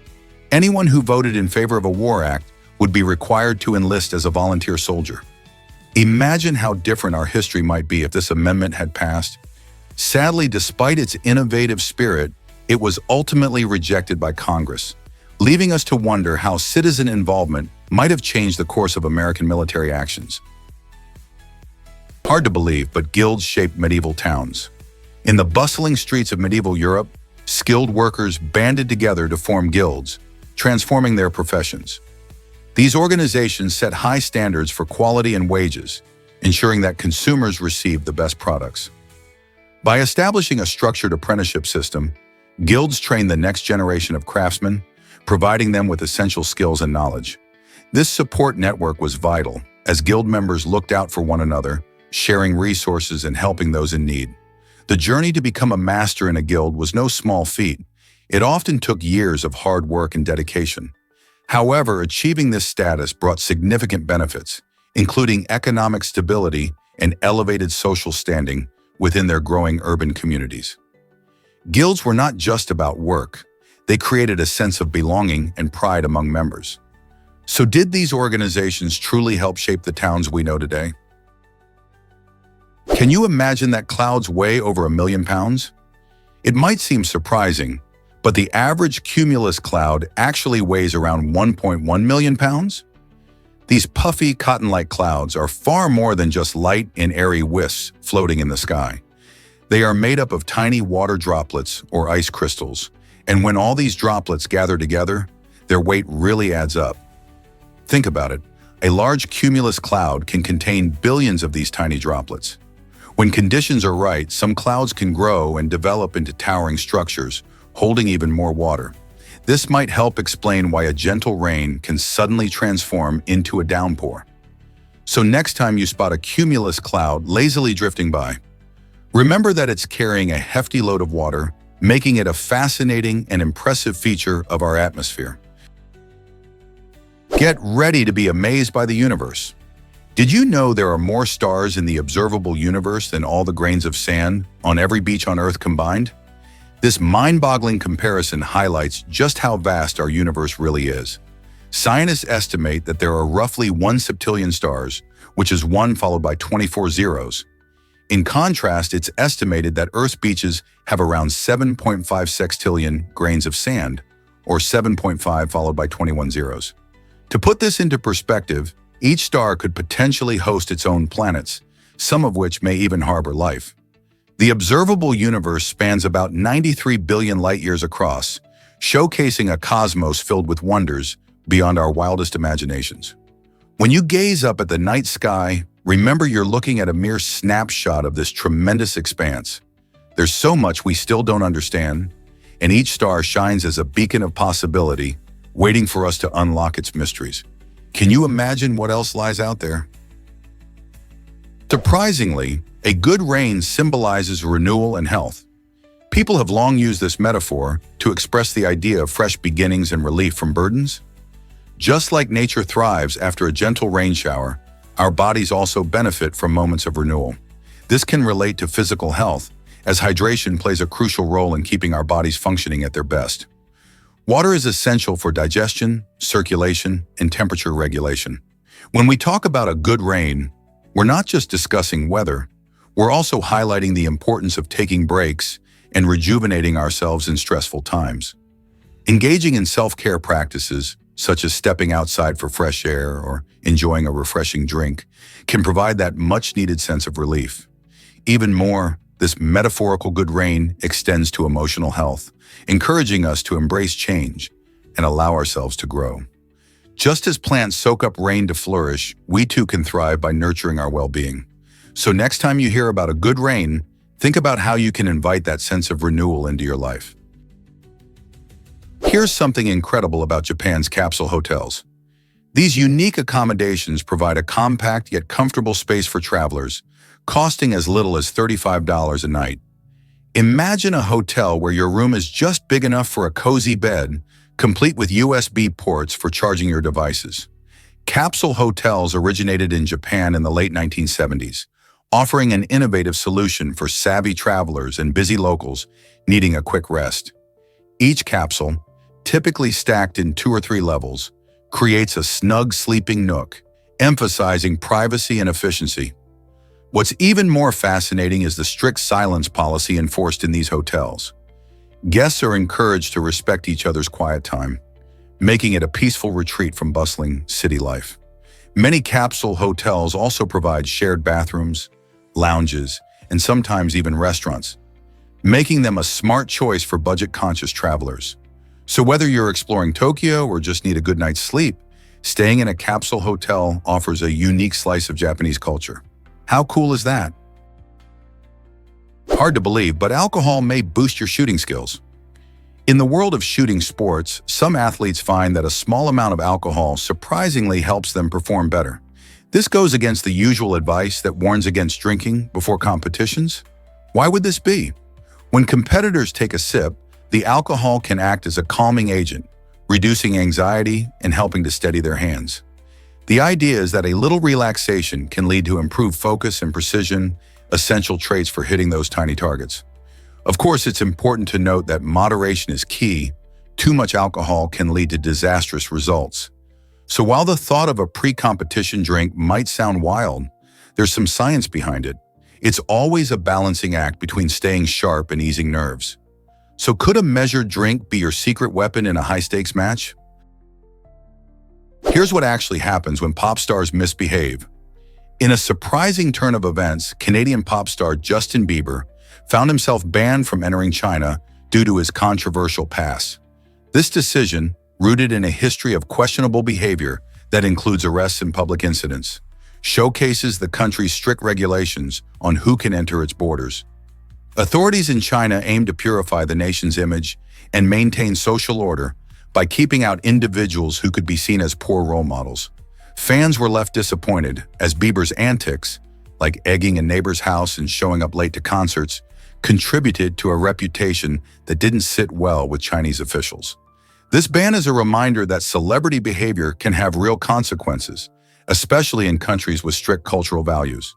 Anyone who voted in favor of a war act would be required to enlist as a volunteer soldier. Imagine how different our history might be if this amendment had passed. Sadly, despite its innovative spirit, it was ultimately rejected by Congress, leaving us to wonder how citizen involvement might have changed the course of American military actions. Hard to believe, but guilds shaped medieval towns. In the bustling streets of medieval Europe, skilled workers banded together to form guilds, transforming their professions. These organizations set high standards for quality and wages, ensuring that consumers received the best products. By establishing a structured apprenticeship system, guilds trained the next generation of craftsmen, providing them with essential skills and knowledge. This support network was vital, as guild members looked out for one another, sharing resources and helping those in need. The journey to become a master in a guild was no small feat. It often took years of hard work and dedication. However, achieving this status brought significant benefits, including economic stability and elevated social standing within their growing urban communities. Guilds were not just about work. They created a sense of belonging and pride among members. So did these organizations truly help shape the towns we know today? Can you imagine that clouds weigh over 1 million pounds? It might seem surprising, but the average cumulus cloud actually weighs around 1.1 million pounds. These puffy, cotton-like clouds are far more than just light and airy wisps floating in the sky. They are made up of tiny water droplets or ice crystals, and when all these droplets gather together, their weight really adds up. Think about it. A large cumulus cloud can contain billions of these tiny droplets. When conditions are right, some clouds can grow and develop into towering structures, holding even more water. This might help explain why a gentle rain can suddenly transform into a downpour. So next time you spot a cumulus cloud lazily drifting by, remember that it's carrying a hefty load of water, making it a fascinating and impressive feature of our atmosphere. Get ready to be amazed by the universe. Did you know there are more stars in the observable universe than all the grains of sand on every beach on Earth combined? This mind-boggling comparison highlights just how vast our universe really is. Scientists estimate that there are roughly 1 septillion stars, which is 1 followed by 24 zeros. In contrast, it's estimated that Earth's beaches have around 7.5 sextillion grains of sand, or 7.5 followed by 21 zeros. To put this into perspective, each star could potentially host its own planets, some of which may even harbor life. The observable universe spans about 93 billion light-years across, showcasing a cosmos filled with wonders beyond our wildest imaginations. When you gaze up at the night sky, remember you're looking at a mere snapshot of this tremendous expanse. There's so much we still don't understand, and each star shines as a beacon of possibility, waiting for us to unlock its mysteries. Can you imagine what else lies out there? Surprisingly, a good rain symbolizes renewal and health. People have long used this metaphor to express the idea of fresh beginnings and relief from burdens. Just like nature thrives after a gentle rain shower, our bodies also benefit from moments of renewal. This can relate to physical health, as hydration plays a crucial role in keeping our bodies functioning at their best. Water is essential for digestion, circulation, and temperature regulation. When we talk about a good rain, we're not just discussing weather, we're also highlighting the importance of taking breaks and rejuvenating ourselves in stressful times. Engaging in self-care practices, such as stepping outside for fresh air or enjoying a refreshing drink, can provide that much-needed sense of relief. Even more, this metaphorical good rain extends to emotional health, encouraging us to embrace change and allow ourselves to grow. Just as plants soak up rain to flourish, we too can thrive by nurturing our well-being. So next time you hear about a good rain, think about how you can invite that sense of renewal into your life. Here's something incredible about Japan's capsule hotels. These unique accommodations provide a compact yet comfortable space for travelers, costing as little as $35 a night. Imagine a hotel where your room is just big enough for a cozy bed, complete with USB ports for charging your devices. Capsule hotels originated in Japan in the late 1970s, offering an innovative solution for savvy travelers and busy locals needing a quick rest. Each capsule, typically stacked in 2 or 3 levels, creates a snug sleeping nook, emphasizing privacy and efficiency. What's even more fascinating is the strict silence policy enforced in these hotels. Guests are encouraged to respect each other's quiet time, making it a peaceful retreat from bustling city life. Many capsule hotels also provide shared bathrooms, lounges, and sometimes even restaurants, making them a smart choice for budget-conscious travelers. So whether you're exploring Tokyo or just need a good night's sleep, staying in a capsule hotel offers a unique slice of Japanese culture. How cool is that? Hard to believe, but alcohol may boost your shooting skills. In the world of shooting sports, some athletes find that a small amount of alcohol surprisingly helps them perform better. This goes against the usual advice that warns against drinking before competitions. Why would this be? When competitors take a sip, the alcohol can act as a calming agent, reducing anxiety and helping to steady their hands. The idea is that a little relaxation can lead to improved focus and precision, essential traits for hitting those tiny targets. Of course, it's important to note that moderation is key. Too much alcohol can lead to disastrous results. So while the thought of a pre-competition drink might sound wild, there's some science behind it. It's always a balancing act between staying sharp and easing nerves. So could a measured drink be your secret weapon in a high-stakes match? Here's what actually happens when pop stars misbehave. In a surprising turn of events, Canadian pop star Justin Bieber found himself banned from entering China due to his controversial past. This decision, rooted in a history of questionable behavior that includes arrests and public incidents, showcases the country's strict regulations on who can enter its borders. Authorities in China aim to purify the nation's image and maintain social order by keeping out individuals who could be seen as poor role models. Fans were left disappointed as Bieber's antics, like egging a neighbor's house and showing up late to concerts, contributed to a reputation that didn't sit well with Chinese officials. This ban is a reminder that celebrity behavior can have real consequences, especially in countries with strict cultural values.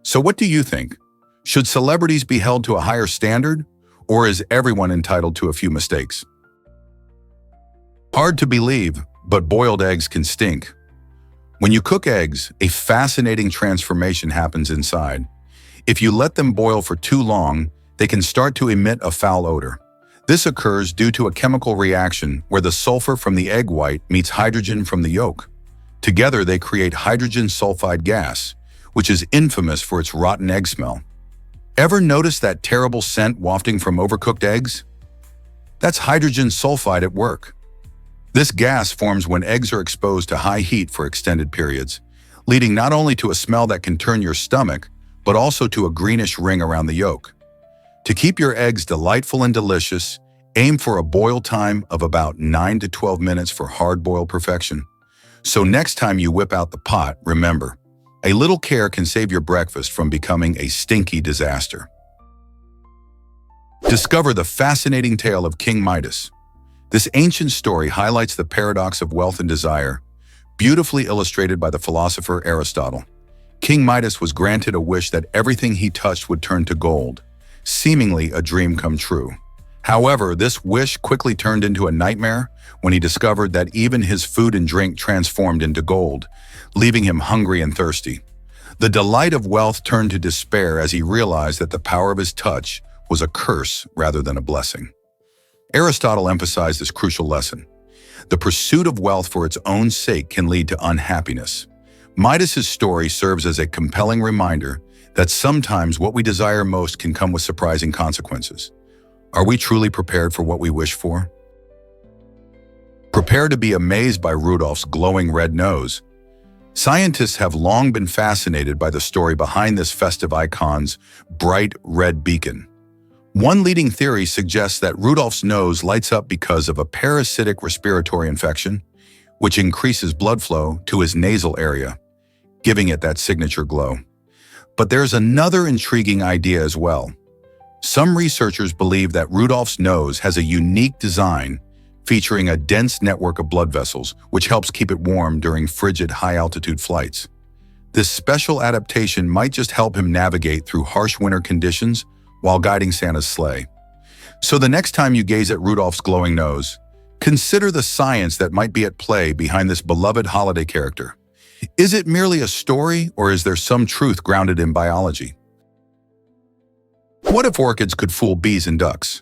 So what do you think? Should celebrities be held to a higher standard, or is everyone entitled to a few mistakes? Hard to believe, but boiled eggs can stink. When you cook eggs, a fascinating transformation happens inside. If you let them boil for too long, they can start to emit a foul odor. This occurs due to a chemical reaction where the sulfur from the egg white meets hydrogen from the yolk. Together, they create hydrogen sulfide gas, which is infamous for its rotten egg smell. Ever notice that terrible scent wafting from overcooked eggs? That's hydrogen sulfide at work. This gas forms when eggs are exposed to high heat for extended periods, leading not only to a smell that can turn your stomach, but also to a greenish ring around the yolk. To keep your eggs delightful and delicious, aim for a boil time of about 9 to 12 minutes for hard-boiled perfection. So next time you whip out the pot, remember, a little care can save your breakfast from becoming a stinky disaster. Discover the fascinating tale of King Midas. This ancient story highlights the paradox of wealth and desire, beautifully illustrated by the philosopher Aristotle. King Midas was granted a wish that everything he touched would turn to gold, seemingly a dream come true. However, this wish quickly turned into a nightmare when he discovered that even his food and drink transformed into gold, leaving him hungry and thirsty. The delight of wealth turned to despair as he realized that the power of his touch was a curse rather than a blessing. Aristotle emphasized this crucial lesson. The pursuit of wealth for its own sake can lead to unhappiness. Midas's story serves as a compelling reminder that sometimes what we desire most can come with surprising consequences. Are we truly prepared for what we wish for? Prepare to be amazed by Rudolph's glowing red nose. Scientists have long been fascinated by the story behind this festive icon's bright red beacon. One leading theory suggests that Rudolph's nose lights up because of a parasitic respiratory infection, which increases blood flow to his nasal area, giving it that signature glow. But there's another intriguing idea as well. Some researchers believe that Rudolph's nose has a unique design featuring a dense network of blood vessels, which helps keep it warm during frigid high-altitude flights. This special adaptation might just help him navigate through harsh winter conditions while guiding Santa's sleigh. So the next time you gaze at Rudolph's glowing nose, consider the science that might be at play behind this beloved holiday character. Is it merely a story, or is there some truth grounded in biology? What if orchids could fool bees and ducks?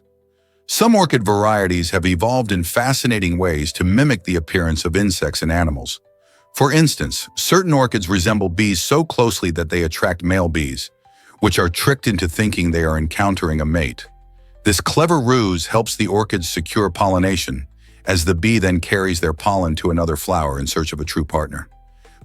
Some orchid varieties have evolved in fascinating ways to mimic the appearance of insects and animals. For instance, certain orchids resemble bees so closely that they attract male bees, which are tricked into thinking they are encountering a mate. This clever ruse helps the orchids secure pollination, as the bee then carries their pollen to another flower in search of a true partner.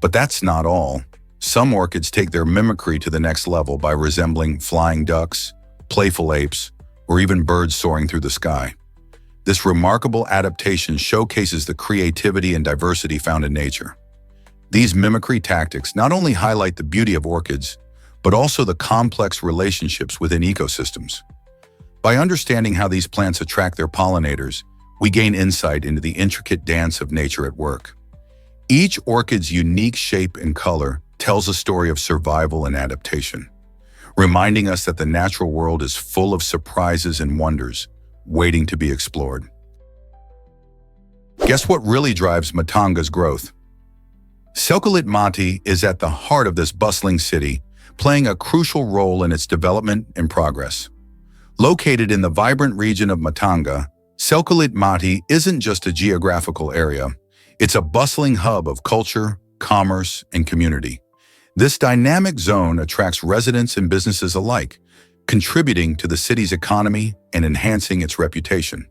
But that's not all. Some orchids take their mimicry to the next level by resembling flying ducks, playful apes, or even birds soaring through the sky. This remarkable adaptation showcases the creativity and diversity found in nature. These mimicry tactics not only highlight the beauty of orchids, but also the complex relationships within ecosystems. By understanding how these plants attract their pollinators, we gain insight into the intricate dance of nature at work. Each orchid's unique shape and color tells a story of survival and adaptation, reminding us that the natural world is full of surprises and wonders waiting to be explored. Guess what really drives Matanga's growth? Curated Mati is at the heart of this bustling city, playing a crucial role in its development and progress. Located in the vibrant region of Matanga, Curated Mati isn't just a geographical area, it's a bustling hub of culture, commerce, and community. This dynamic zone attracts residents and businesses alike, contributing to the city's economy and enhancing its reputation.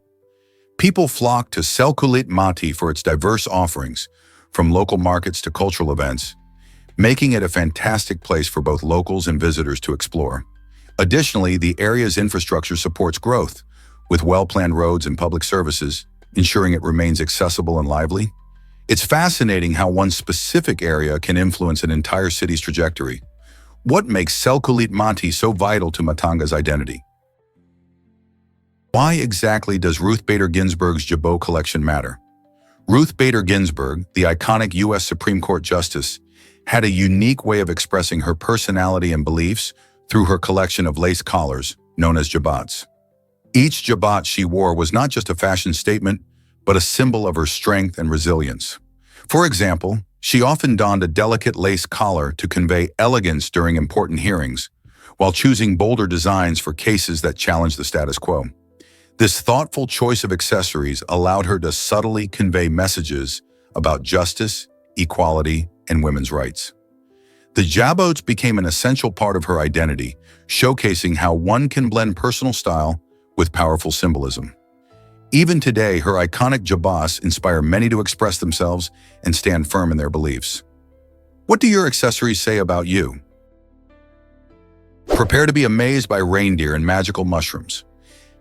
People flock to Curated Mati for its diverse offerings, from local markets to cultural events, making it a fantastic place for both locals and visitors to explore. Additionally, the area's infrastructure supports growth, with well-planned roads and public services, ensuring it remains accessible and lively. It's fascinating how one specific area can influence an entire city's trajectory. What makes Curated Mati so vital to Matanga's identity? Why exactly does Ruth Bader Ginsburg's Jabot collection matter? Ruth Bader Ginsburg, the iconic U.S. Supreme Court Justice, had a unique way of expressing her personality and beliefs through her collection of lace collars, known as jabots. Each jabot she wore was not just a fashion statement, but a symbol of her strength and resilience. For example, she often donned a delicate lace collar to convey elegance during important hearings, while choosing bolder designs for cases that challenged the status quo. This thoughtful choice of accessories allowed her to subtly convey messages about justice, equality, and women's rights. The jabots became an essential part of her identity, showcasing how one can blend personal style with powerful symbolism. Even today, her iconic jabots inspire many to express themselves and stand firm in their beliefs. What do your accessories say about you? Prepare to be amazed by reindeer and magical mushrooms.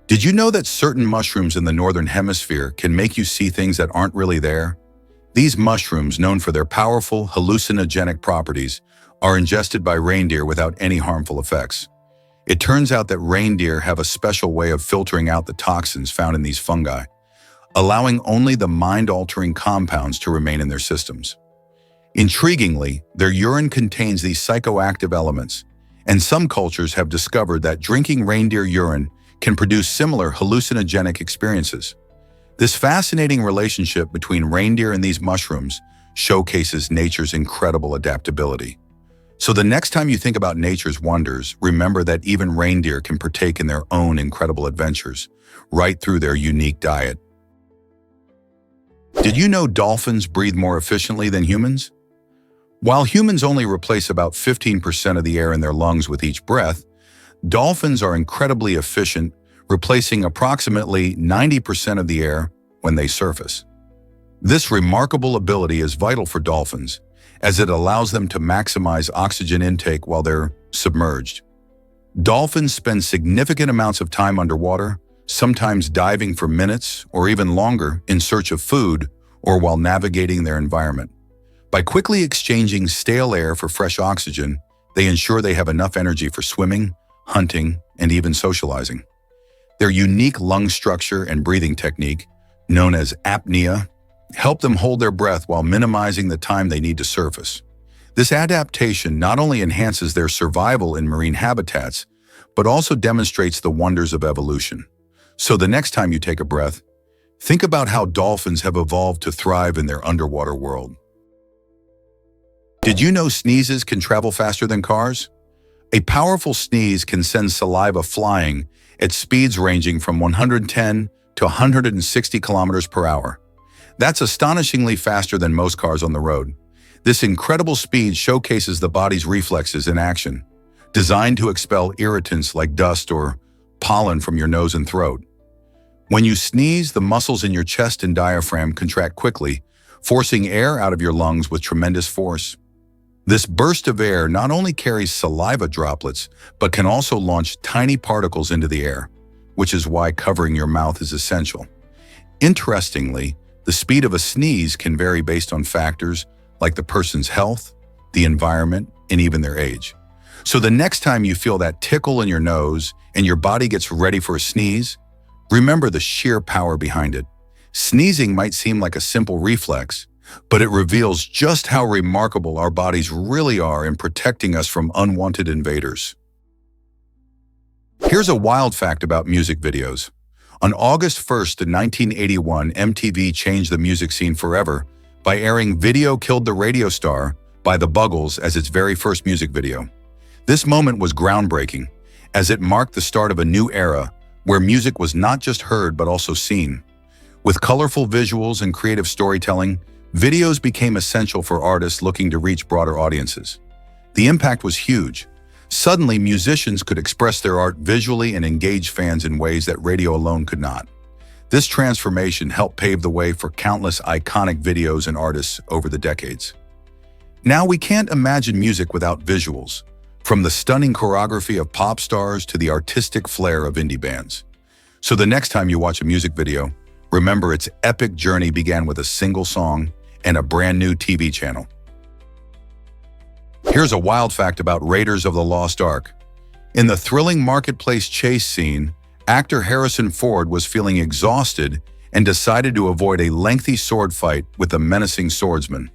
Did you know that certain mushrooms in the Northern Hemisphere can make you see things that aren't really there? These mushrooms, known for their powerful hallucinogenic properties, are ingested by reindeer without any harmful effects. It turns out that reindeer have a special way of filtering out the toxins found in these fungi, allowing only the mind-altering compounds to remain in their systems. Intriguingly, their urine contains these psychoactive elements, and some cultures have discovered that drinking reindeer urine can produce similar hallucinogenic experiences. This fascinating relationship between reindeer and these mushrooms showcases nature's incredible adaptability. So the next time you think about nature's wonders, remember that even reindeer can partake in their own incredible adventures, right through their unique diet. Did you know dolphins breathe more efficiently than humans? While humans only replace about 15% of the air in their lungs with each breath, dolphins are incredibly efficient, replacing approximately 90% of the air when they surface. This remarkable ability is vital for dolphins, as it allows them to maximize oxygen intake while they're submerged. Dolphins spend significant amounts of time underwater, sometimes diving for minutes or even longer in search of food or while navigating their environment. By quickly exchanging stale air for fresh oxygen, they ensure they have enough energy for swimming, hunting, and even socializing. Their unique lung structure and breathing technique, known as apnea, help them hold their breath while minimizing the time they need to surface. This adaptation not only enhances their survival in marine habitats, but also demonstrates the wonders of evolution. So the next time you take a breath, think about how dolphins have evolved to thrive in their underwater world. Did you know sneezes can travel faster than cars? A powerful sneeze can send saliva flying at speeds ranging from 110 to 160 kilometers per hour. That's astonishingly faster than most cars on the road. This incredible speed showcases the body's reflexes in action, designed to expel irritants like dust or pollen from your nose and throat. When you sneeze, the muscles in your chest and diaphragm contract quickly, forcing air out of your lungs with tremendous force. This burst of air not only carries saliva droplets, but can also launch tiny particles into the air, which is why covering your mouth is essential. Interestingly, the speed of a sneeze can vary based on factors like the person's health, the environment, and even their age. So the next time you feel that tickle in your nose and your body gets ready for a sneeze, remember the sheer power behind it. Sneezing might seem like a simple reflex, but it reveals just how remarkable our bodies really are in protecting us from unwanted invaders. Here's a wild fact about music videos. On August 1st, 1981, MTV changed the music scene forever by airing "Video Killed the Radio Star" by the Buggles as its very first music video. This moment was groundbreaking, as it marked the start of a new era where music was not just heard but also seen. With colorful visuals and creative storytelling, videos became essential for artists looking to reach broader audiences. The impact was huge. Suddenly, musicians could express their art visually and engage fans in ways that radio alone could not. This transformation helped pave the way for countless iconic videos and artists over the decades. Now, we can't imagine music without visuals, from the stunning choreography of pop stars to the artistic flair of indie bands. So the next time you watch a music video, remember its epic journey began with a single song and a brand new TV channel. Here's a wild fact about Raiders of the Lost Ark. In the thrilling marketplace chase scene, actor Harrison Ford was feeling exhausted and decided to avoid a lengthy sword fight with a menacing swordsman.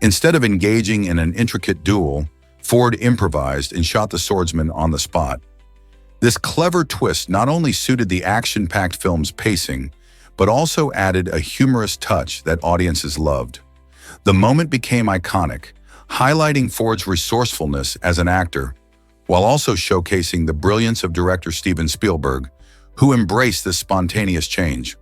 Instead of engaging in an intricate duel, Ford improvised and shot the swordsman on the spot. This clever twist not only suited the action-packed film's pacing, but also added a humorous touch that audiences loved. The moment became iconic, highlighting Ford's resourcefulness as an actor, while also showcasing the brilliance of director Steven Spielberg, who embraced this spontaneous change.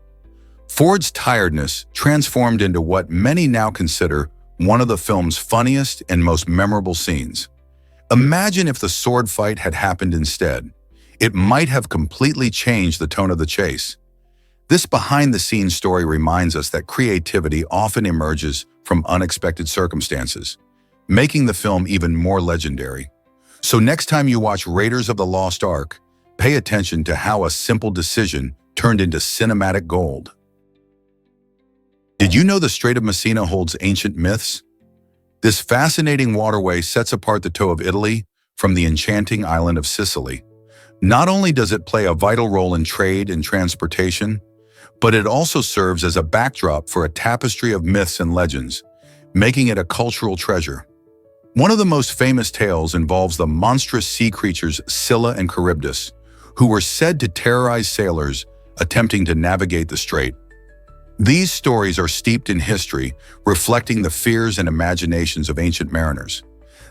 Ford's tiredness transformed into what many now consider one of the film's funniest and most memorable scenes. Imagine if the sword fight had happened instead. It might have completely changed the tone of the chase. This behind-the-scenes story reminds us that creativity often emerges from unexpected circumstances, making the film even more legendary. So next time you watch Raiders of the Lost Ark, pay attention to how a simple decision turned into cinematic gold. Did you know the Strait of Messina holds ancient myths? This fascinating waterway sets apart the toe of Italy from the enchanting island of Sicily. Not only does it play a vital role in trade and transportation, but it also serves as a backdrop for a tapestry of myths and legends, making it a cultural treasure. One of the most famous tales involves the monstrous sea creatures Scylla and Charybdis, who were said to terrorize sailors attempting to navigate the strait. These stories are steeped in history, reflecting the fears and imaginations of ancient mariners.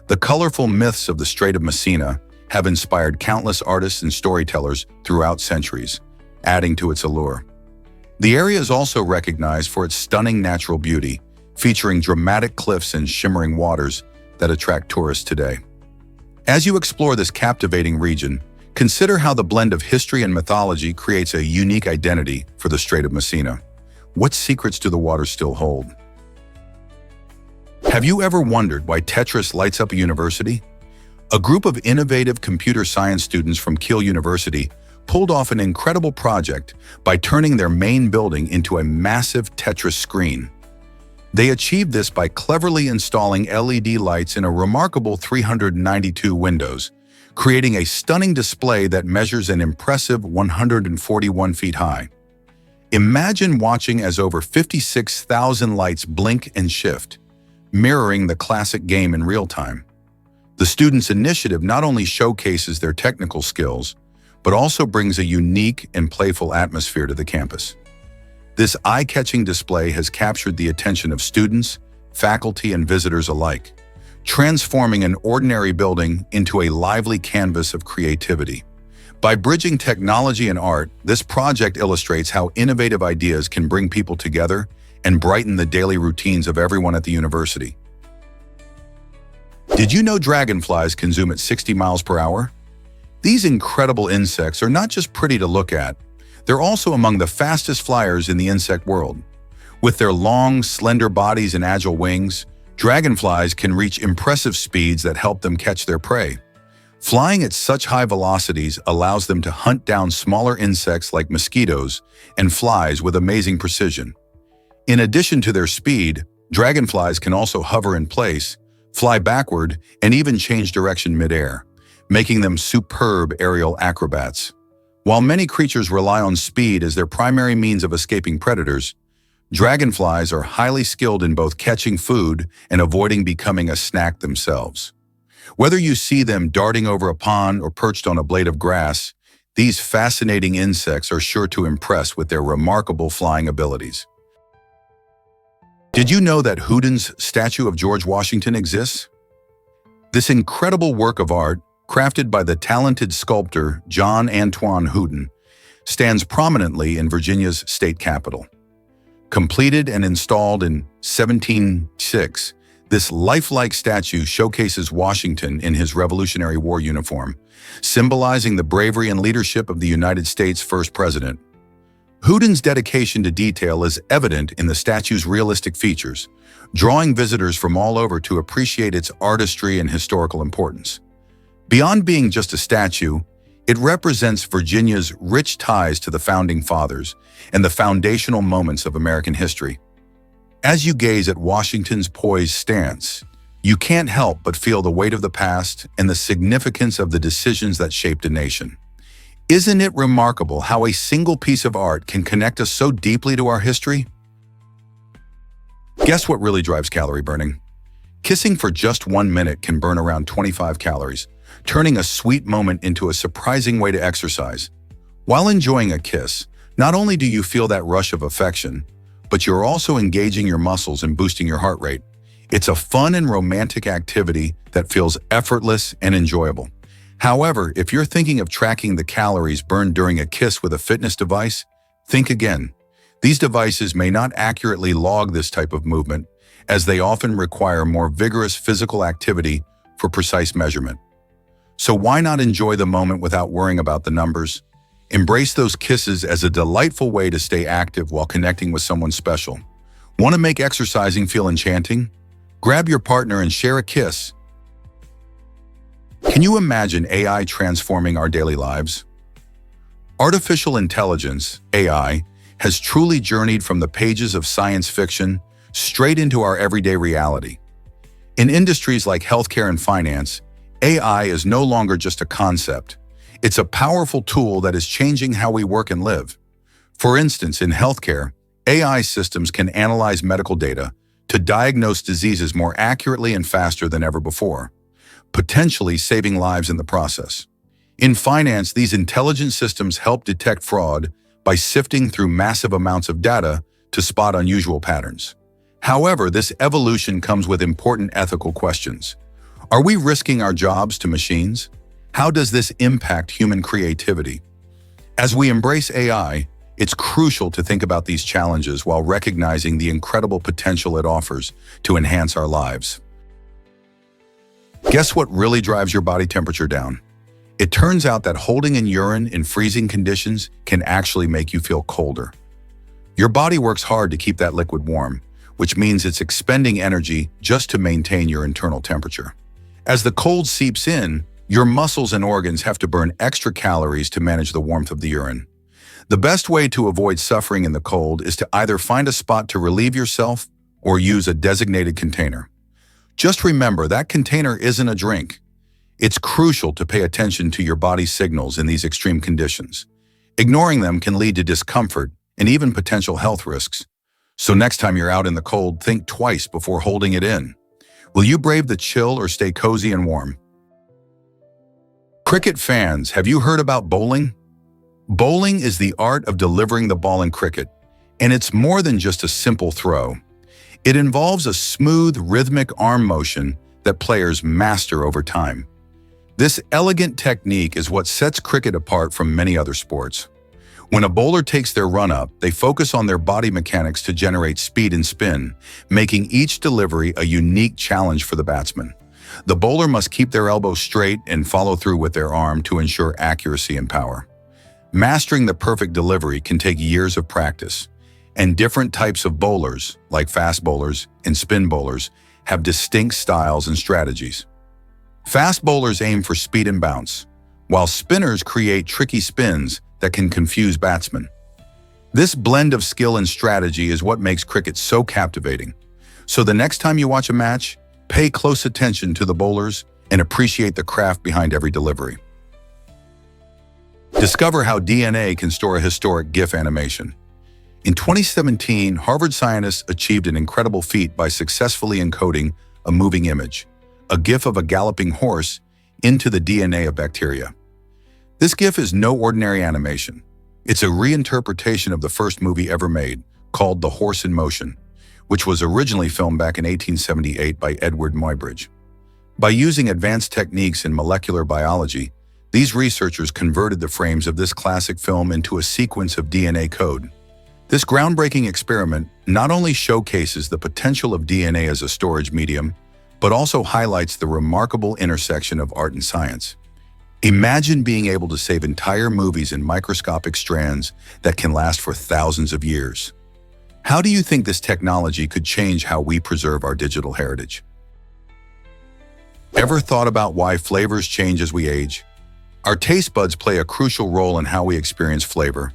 The colorful myths of the Strait of Messina have inspired countless artists and storytellers throughout centuries, adding to its allure. The area is also recognized for its stunning natural beauty, featuring dramatic cliffs and shimmering waters that attract tourists today. As you explore this captivating region, consider how the blend of history and mythology creates a unique identity for the Strait of Messina. What secrets do the waters still hold? Have you ever wondered why Tetris lights up a university? A group of innovative computer science students from Kiel University pulled off an incredible project by turning their main building into a massive Tetris screen. They achieved this by cleverly installing LED lights in a remarkable 392 windows, creating a stunning display that measures an impressive 141 feet high. Imagine watching as over 56,000 lights blink and shift, mirroring the classic game in real time. The students' initiative not only showcases their technical skills, but also brings a unique and playful atmosphere to the campus. This eye-catching display has captured the attention of students, faculty, and visitors alike, transforming an ordinary building into a lively canvas of creativity. By bridging technology and art, this project illustrates how innovative ideas can bring people together and brighten the daily routines of everyone at the university. Did you know dragonflies can zoom at 60 miles per hour? These incredible insects are not just pretty to look at, they're also among the fastest flyers in the insect world. With their long, slender bodies and agile wings, dragonflies can reach impressive speeds that help them catch their prey. Flying at such high velocities allows them to hunt down smaller insects like mosquitoes and flies with amazing precision. In addition to their speed, dragonflies can also hover in place, fly backward, and even change direction mid-air, making them superb aerial acrobats. While many creatures rely on speed as their primary means of escaping predators, dragonflies are highly skilled in both catching food and avoiding becoming a snack themselves. Whether you see them darting over a pond or perched on a blade of grass, these fascinating insects are sure to impress with their remarkable flying abilities. Did you know that Houdin's statue of George Washington exists? This incredible work of art, crafted by the talented sculptor John Antoine Houdin, stands prominently in Virginia's state capitol. Completed and installed in 1706, this lifelike statue showcases Washington in his Revolutionary War uniform, symbolizing the bravery and leadership of the United States' first president. Houdin's dedication to detail is evident in the statue's realistic features, drawing visitors from all over to appreciate its artistry and historical importance. Beyond being just a statue, it represents Virginia's rich ties to the Founding Fathers and the foundational moments of American history. As you gaze at Washington's poised stance, you can't help but feel the weight of the past and the significance of the decisions that shaped a nation. Isn't it remarkable how a single piece of art can connect us so deeply to our history? Guess what really drives calorie burning? Kissing for just 1 minute can burn around 25 calories, turning a sweet moment into a surprising way to exercise. While enjoying a kiss, not only do you feel that rush of affection, but you're also engaging your muscles and boosting your heart rate. It's a fun and romantic activity that feels effortless and enjoyable. However, if you're thinking of tracking the calories burned during a kiss with a fitness device, think again. These devices may not accurately log this type of movement, as they often require more vigorous physical activity for precise measurement. So why not enjoy the moment without worrying about the numbers? Embrace those kisses as a delightful way to stay active while connecting with someone special. Want to make exercising feel enchanting? Grab your partner and share a kiss. Can you imagine AI transforming our daily lives? Artificial intelligence, AI, has truly journeyed from the pages of science fiction straight into our everyday reality. In industries like healthcare and finance, AI is no longer just a concept. It's a powerful tool that is changing how we work and live. For instance, in healthcare, AI systems can analyze medical data to diagnose diseases more accurately and faster than ever before, potentially saving lives in the process. In finance, these intelligent systems help detect fraud by sifting through massive amounts of data to spot unusual patterns. However, this evolution comes with important ethical questions. Are we risking our jobs to machines? How does this impact human creativity? As we embrace AI, it's crucial to think about these challenges while recognizing the incredible potential it offers to enhance our lives. Guess what really drives your body temperature down? It turns out that holding in urine in freezing conditions can actually make you feel colder. Your body works hard to keep that liquid warm, which means it's expending energy just to maintain your internal temperature. As the cold seeps in, your muscles and organs have to burn extra calories to manage the warmth of the urine. The best way to avoid suffering in the cold is to either find a spot to relieve yourself or use a designated container. Just remember that container isn't a drink. It's crucial to pay attention to your body's signals in these extreme conditions. Ignoring them can lead to discomfort and even potential health risks. So next time you're out in the cold, think twice before holding it in. Will you brave the chill or stay cozy and warm? Cricket fans, have you heard about bowling? Bowling is the art of delivering the ball in cricket, and it's more than just a simple throw. It involves a smooth, rhythmic arm motion that players master over time. This elegant technique is what sets cricket apart from many other sports. When a bowler takes their run-up, they focus on their body mechanics to generate speed and spin, making each delivery a unique challenge for the batsman. The bowler must keep their elbow straight and follow through with their arm to ensure accuracy and power. Mastering the perfect delivery can take years of practice, and different types of bowlers, like fast bowlers and spin bowlers, have distinct styles and strategies. Fast bowlers aim for speed and bounce, while spinners create tricky spins that can confuse batsmen. This blend of skill and strategy is what makes cricket so captivating. So the next time you watch a match, pay close attention to the bowlers and appreciate the craft behind every delivery. Discover how DNA can store a historic GIF animation. In 2017, Harvard scientists achieved an incredible feat by successfully encoding a moving image, a GIF of a galloping horse, into the DNA of bacteria. This GIF is no ordinary animation. It's a reinterpretation of the first movie ever made, called The Horse in Motion, which was originally filmed back in 1878 by Edward Muybridge. By using advanced techniques in molecular biology, these researchers converted the frames of this classic film into a sequence of DNA code. This groundbreaking experiment not only showcases the potential of DNA as a storage medium, but also highlights the remarkable intersection of art and science. Imagine being able to save entire movies in microscopic strands that can last for thousands of years. How do you think this technology could change how we preserve our digital heritage? Ever thought about why flavors change as we age? Our taste buds play a crucial role in how we experience flavor.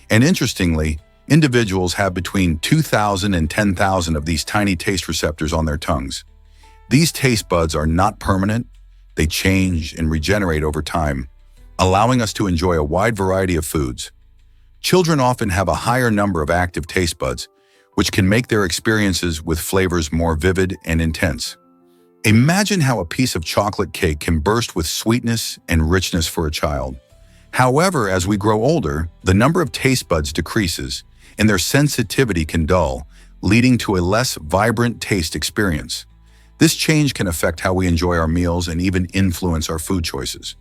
And interestingly, individuals have between 2,000 and 10,000 of these tiny taste receptors on their tongues. These taste buds are not permanent. They change and regenerate over time, allowing us to enjoy a wide variety of foods. Children often have a higher number of active taste buds, which can make their experiences with flavors more vivid and intense. Imagine how a piece of chocolate cake can burst with sweetness and richness for a child. However, as we grow older, the number of taste buds decreases, and their sensitivity can dull, leading to a less vibrant taste experience. This change can affect how we enjoy our meals and even influence our food choices.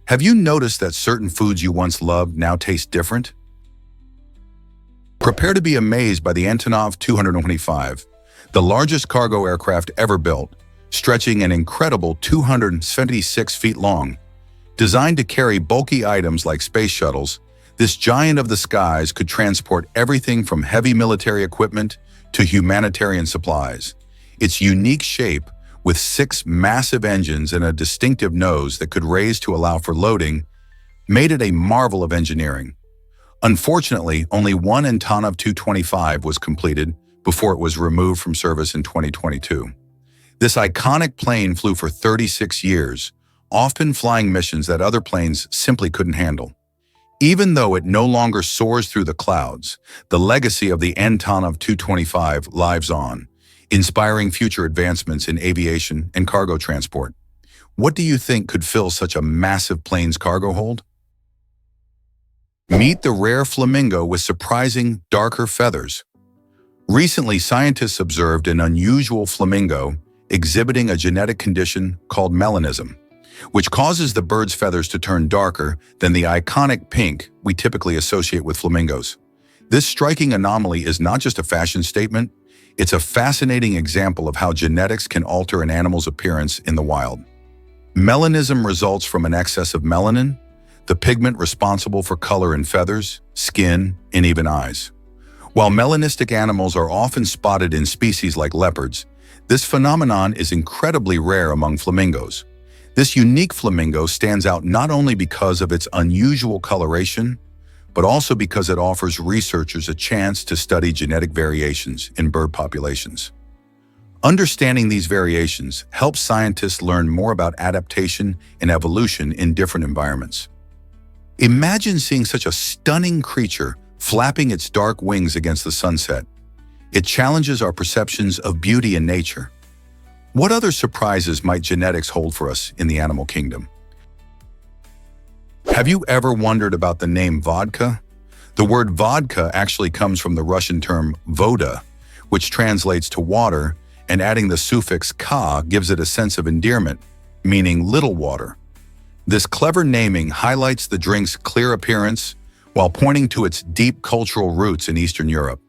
Have you noticed that certain foods you once loved now taste different? Prepare to be amazed by the Antonov 225, the largest cargo aircraft ever built, stretching an incredible 276 feet long. Designed to carry bulky items like space shuttles, this giant of the skies could transport everything from heavy military equipment to humanitarian supplies. Its unique shape, with 6 massive engines and a distinctive nose that could raise to allow for loading, made it a marvel of engineering. Unfortunately, only one Antonov 225 was completed before it was removed from service in 2022. This iconic plane flew for 36 years, often flying missions that other planes simply couldn't handle. Even though it no longer soars through the clouds, the legacy of the Antonov 225 lives on, inspiring future advancements in aviation and cargo transport. What do you think could fill such a massive plane's cargo hold? Meet the rare flamingo with surprising, darker feathers. Recently, scientists observed an unusual flamingo exhibiting a genetic condition called melanism, which causes the bird's feathers to turn darker than the iconic pink we typically associate with flamingos. This striking anomaly is not just a fashion statement, it's a fascinating example of how genetics can alter an animal's appearance in the wild. Melanism results from an excess of melanin, the pigment responsible for color in feathers, skin, and even eyes. While melanistic animals are often spotted in species like leopards, this phenomenon is incredibly rare among flamingos. This unique flamingo stands out not only because of its unusual coloration, but also because it offers researchers a chance to study genetic variations in bird populations. Understanding these variations helps scientists learn more about adaptation and evolution in different environments. Imagine seeing such a stunning creature flapping its dark wings against the sunset. It challenges our perceptions of beauty in nature. What other surprises might genetics hold for us in the animal kingdom? Have you ever wondered about the name vodka? The word vodka actually comes from the Russian term voda, which translates to water, and adding the suffix ka gives it a sense of endearment, meaning little water. This clever naming highlights the drink's clear appearance while pointing to its deep cultural roots in Eastern Europe.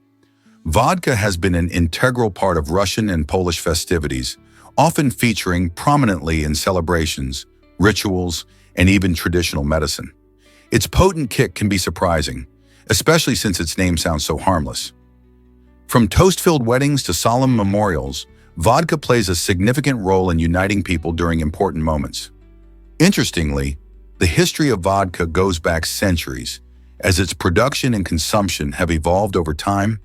Vodka has been an integral part of Russian and Polish festivities, often featuring prominently in celebrations, rituals, and even traditional medicine. Its potent kick can be surprising, especially since its name sounds so harmless. From toast-filled weddings to solemn memorials, vodka plays a significant role in uniting people during important moments. Interestingly, the history of vodka goes back centuries, as its production and consumption have evolved over time,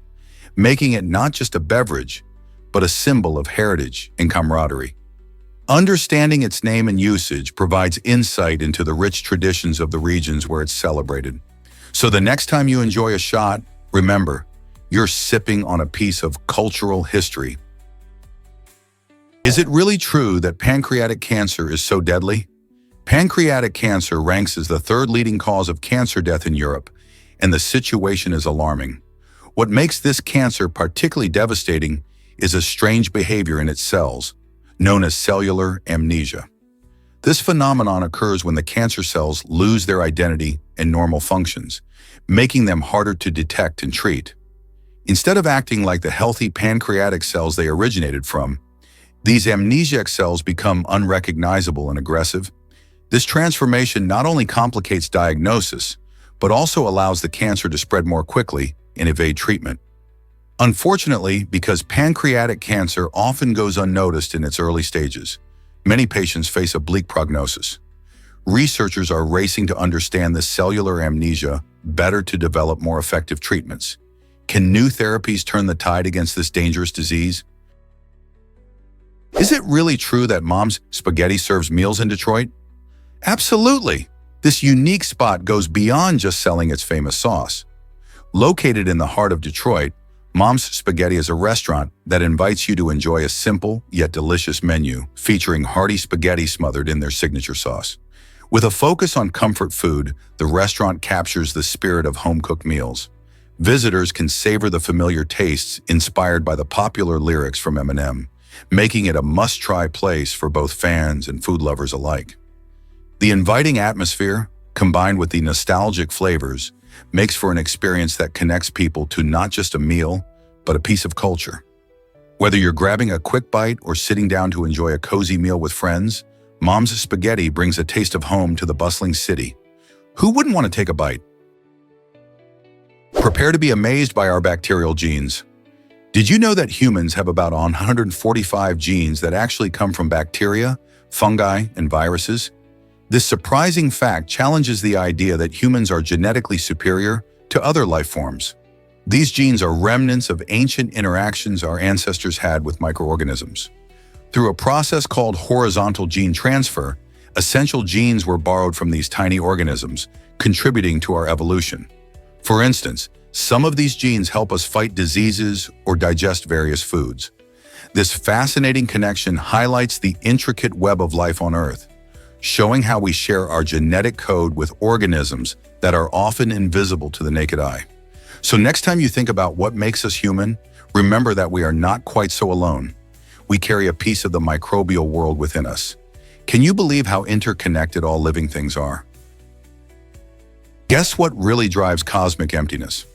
making it not just a beverage, but a symbol of heritage and camaraderie. Understanding its name and usage provides insight into the rich traditions of the regions where it's celebrated. So the next time you enjoy a shot, remember, you're sipping on a piece of cultural history. Is it really true that pancreatic cancer is so deadly? Pancreatic cancer ranks as the third leading cause of cancer death in Europe, and the situation is alarming. What makes this cancer particularly devastating is a strange behavior in its cells, known as cellular amnesia. This phenomenon occurs when the cancer cells lose their identity and normal functions, making them harder to detect and treat. Instead of acting like the healthy pancreatic cells they originated from, these amnesiac cells become unrecognizable and aggressive. This transformation not only complicates diagnosis, but also allows the cancer to spread more quickly and evade treatment. Unfortunately, because pancreatic cancer often goes unnoticed in its early stages, many patients face a bleak prognosis. Researchers are racing to understand the cellular amnesia better to develop more effective treatments. Can new therapies turn the tide against this dangerous disease? Is it really true that Mom's Spaghetti serves meals in Detroit? Absolutely! This unique spot goes beyond just selling its famous sauce. Located in the heart of Detroit, Mom's Spaghetti is a restaurant that invites you to enjoy a simple yet delicious menu featuring hearty spaghetti smothered in their signature sauce. With a focus on comfort food, the restaurant captures the spirit of home-cooked meals. Visitors can savor the familiar tastes inspired by the popular lyrics from Eminem, making it a must-try place for both fans and food lovers alike. The inviting atmosphere, combined with the nostalgic flavors, makes for an experience that connects people to not just a meal, but a piece of culture. Whether you're grabbing a quick bite or sitting down to enjoy a cozy meal with friends, Mom's Spaghetti brings a taste of home to the bustling city. Who wouldn't want to take a bite? Prepare to be amazed by our bacterial genes. Did you know that humans have about 145 genes that actually come from bacteria, fungi, and viruses? This surprising fact challenges the idea that humans are genetically superior to other life forms. These genes are remnants of ancient interactions our ancestors had with microorganisms. Through a process called horizontal gene transfer, essential genes were borrowed from these tiny organisms, contributing to our evolution. For instance, some of these genes help us fight diseases or digest various foods. This fascinating connection highlights the intricate web of life on Earth. showing how we share our genetic code with organisms that are often invisible to the naked eye. So next time you think about what makes us human, remember that we are not quite so alone. We carry a piece of the microbial world within us. Can you believe how interconnected all living things are? Guess what really drives cosmic emptiness?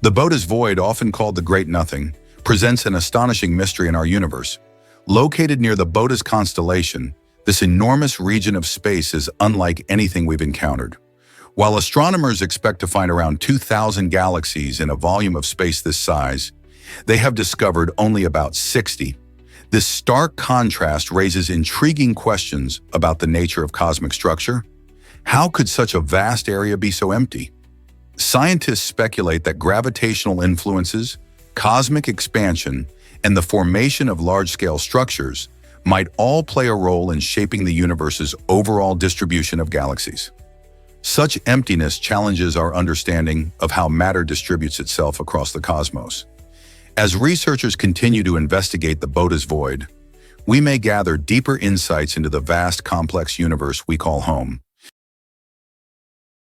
The Bode's void, often called the Great Nothing, presents an astonishing mystery in our universe. Located near the Bode's constellation, this enormous region of space is unlike anything we've encountered. While astronomers expect to find around 2,000 galaxies in a volume of space this size, they have discovered only about 60. This stark contrast raises intriguing questions about the nature of cosmic structure. How could such a vast area be so empty? Scientists speculate that gravitational influences, cosmic expansion, and the formation of large-scale structures might all play a role in shaping the universe's overall distribution of galaxies. Such emptiness challenges our understanding of how matter distributes itself across the cosmos. As researchers continue to investigate the Bode's void, we may gather deeper insights into the vast, complex universe we call home.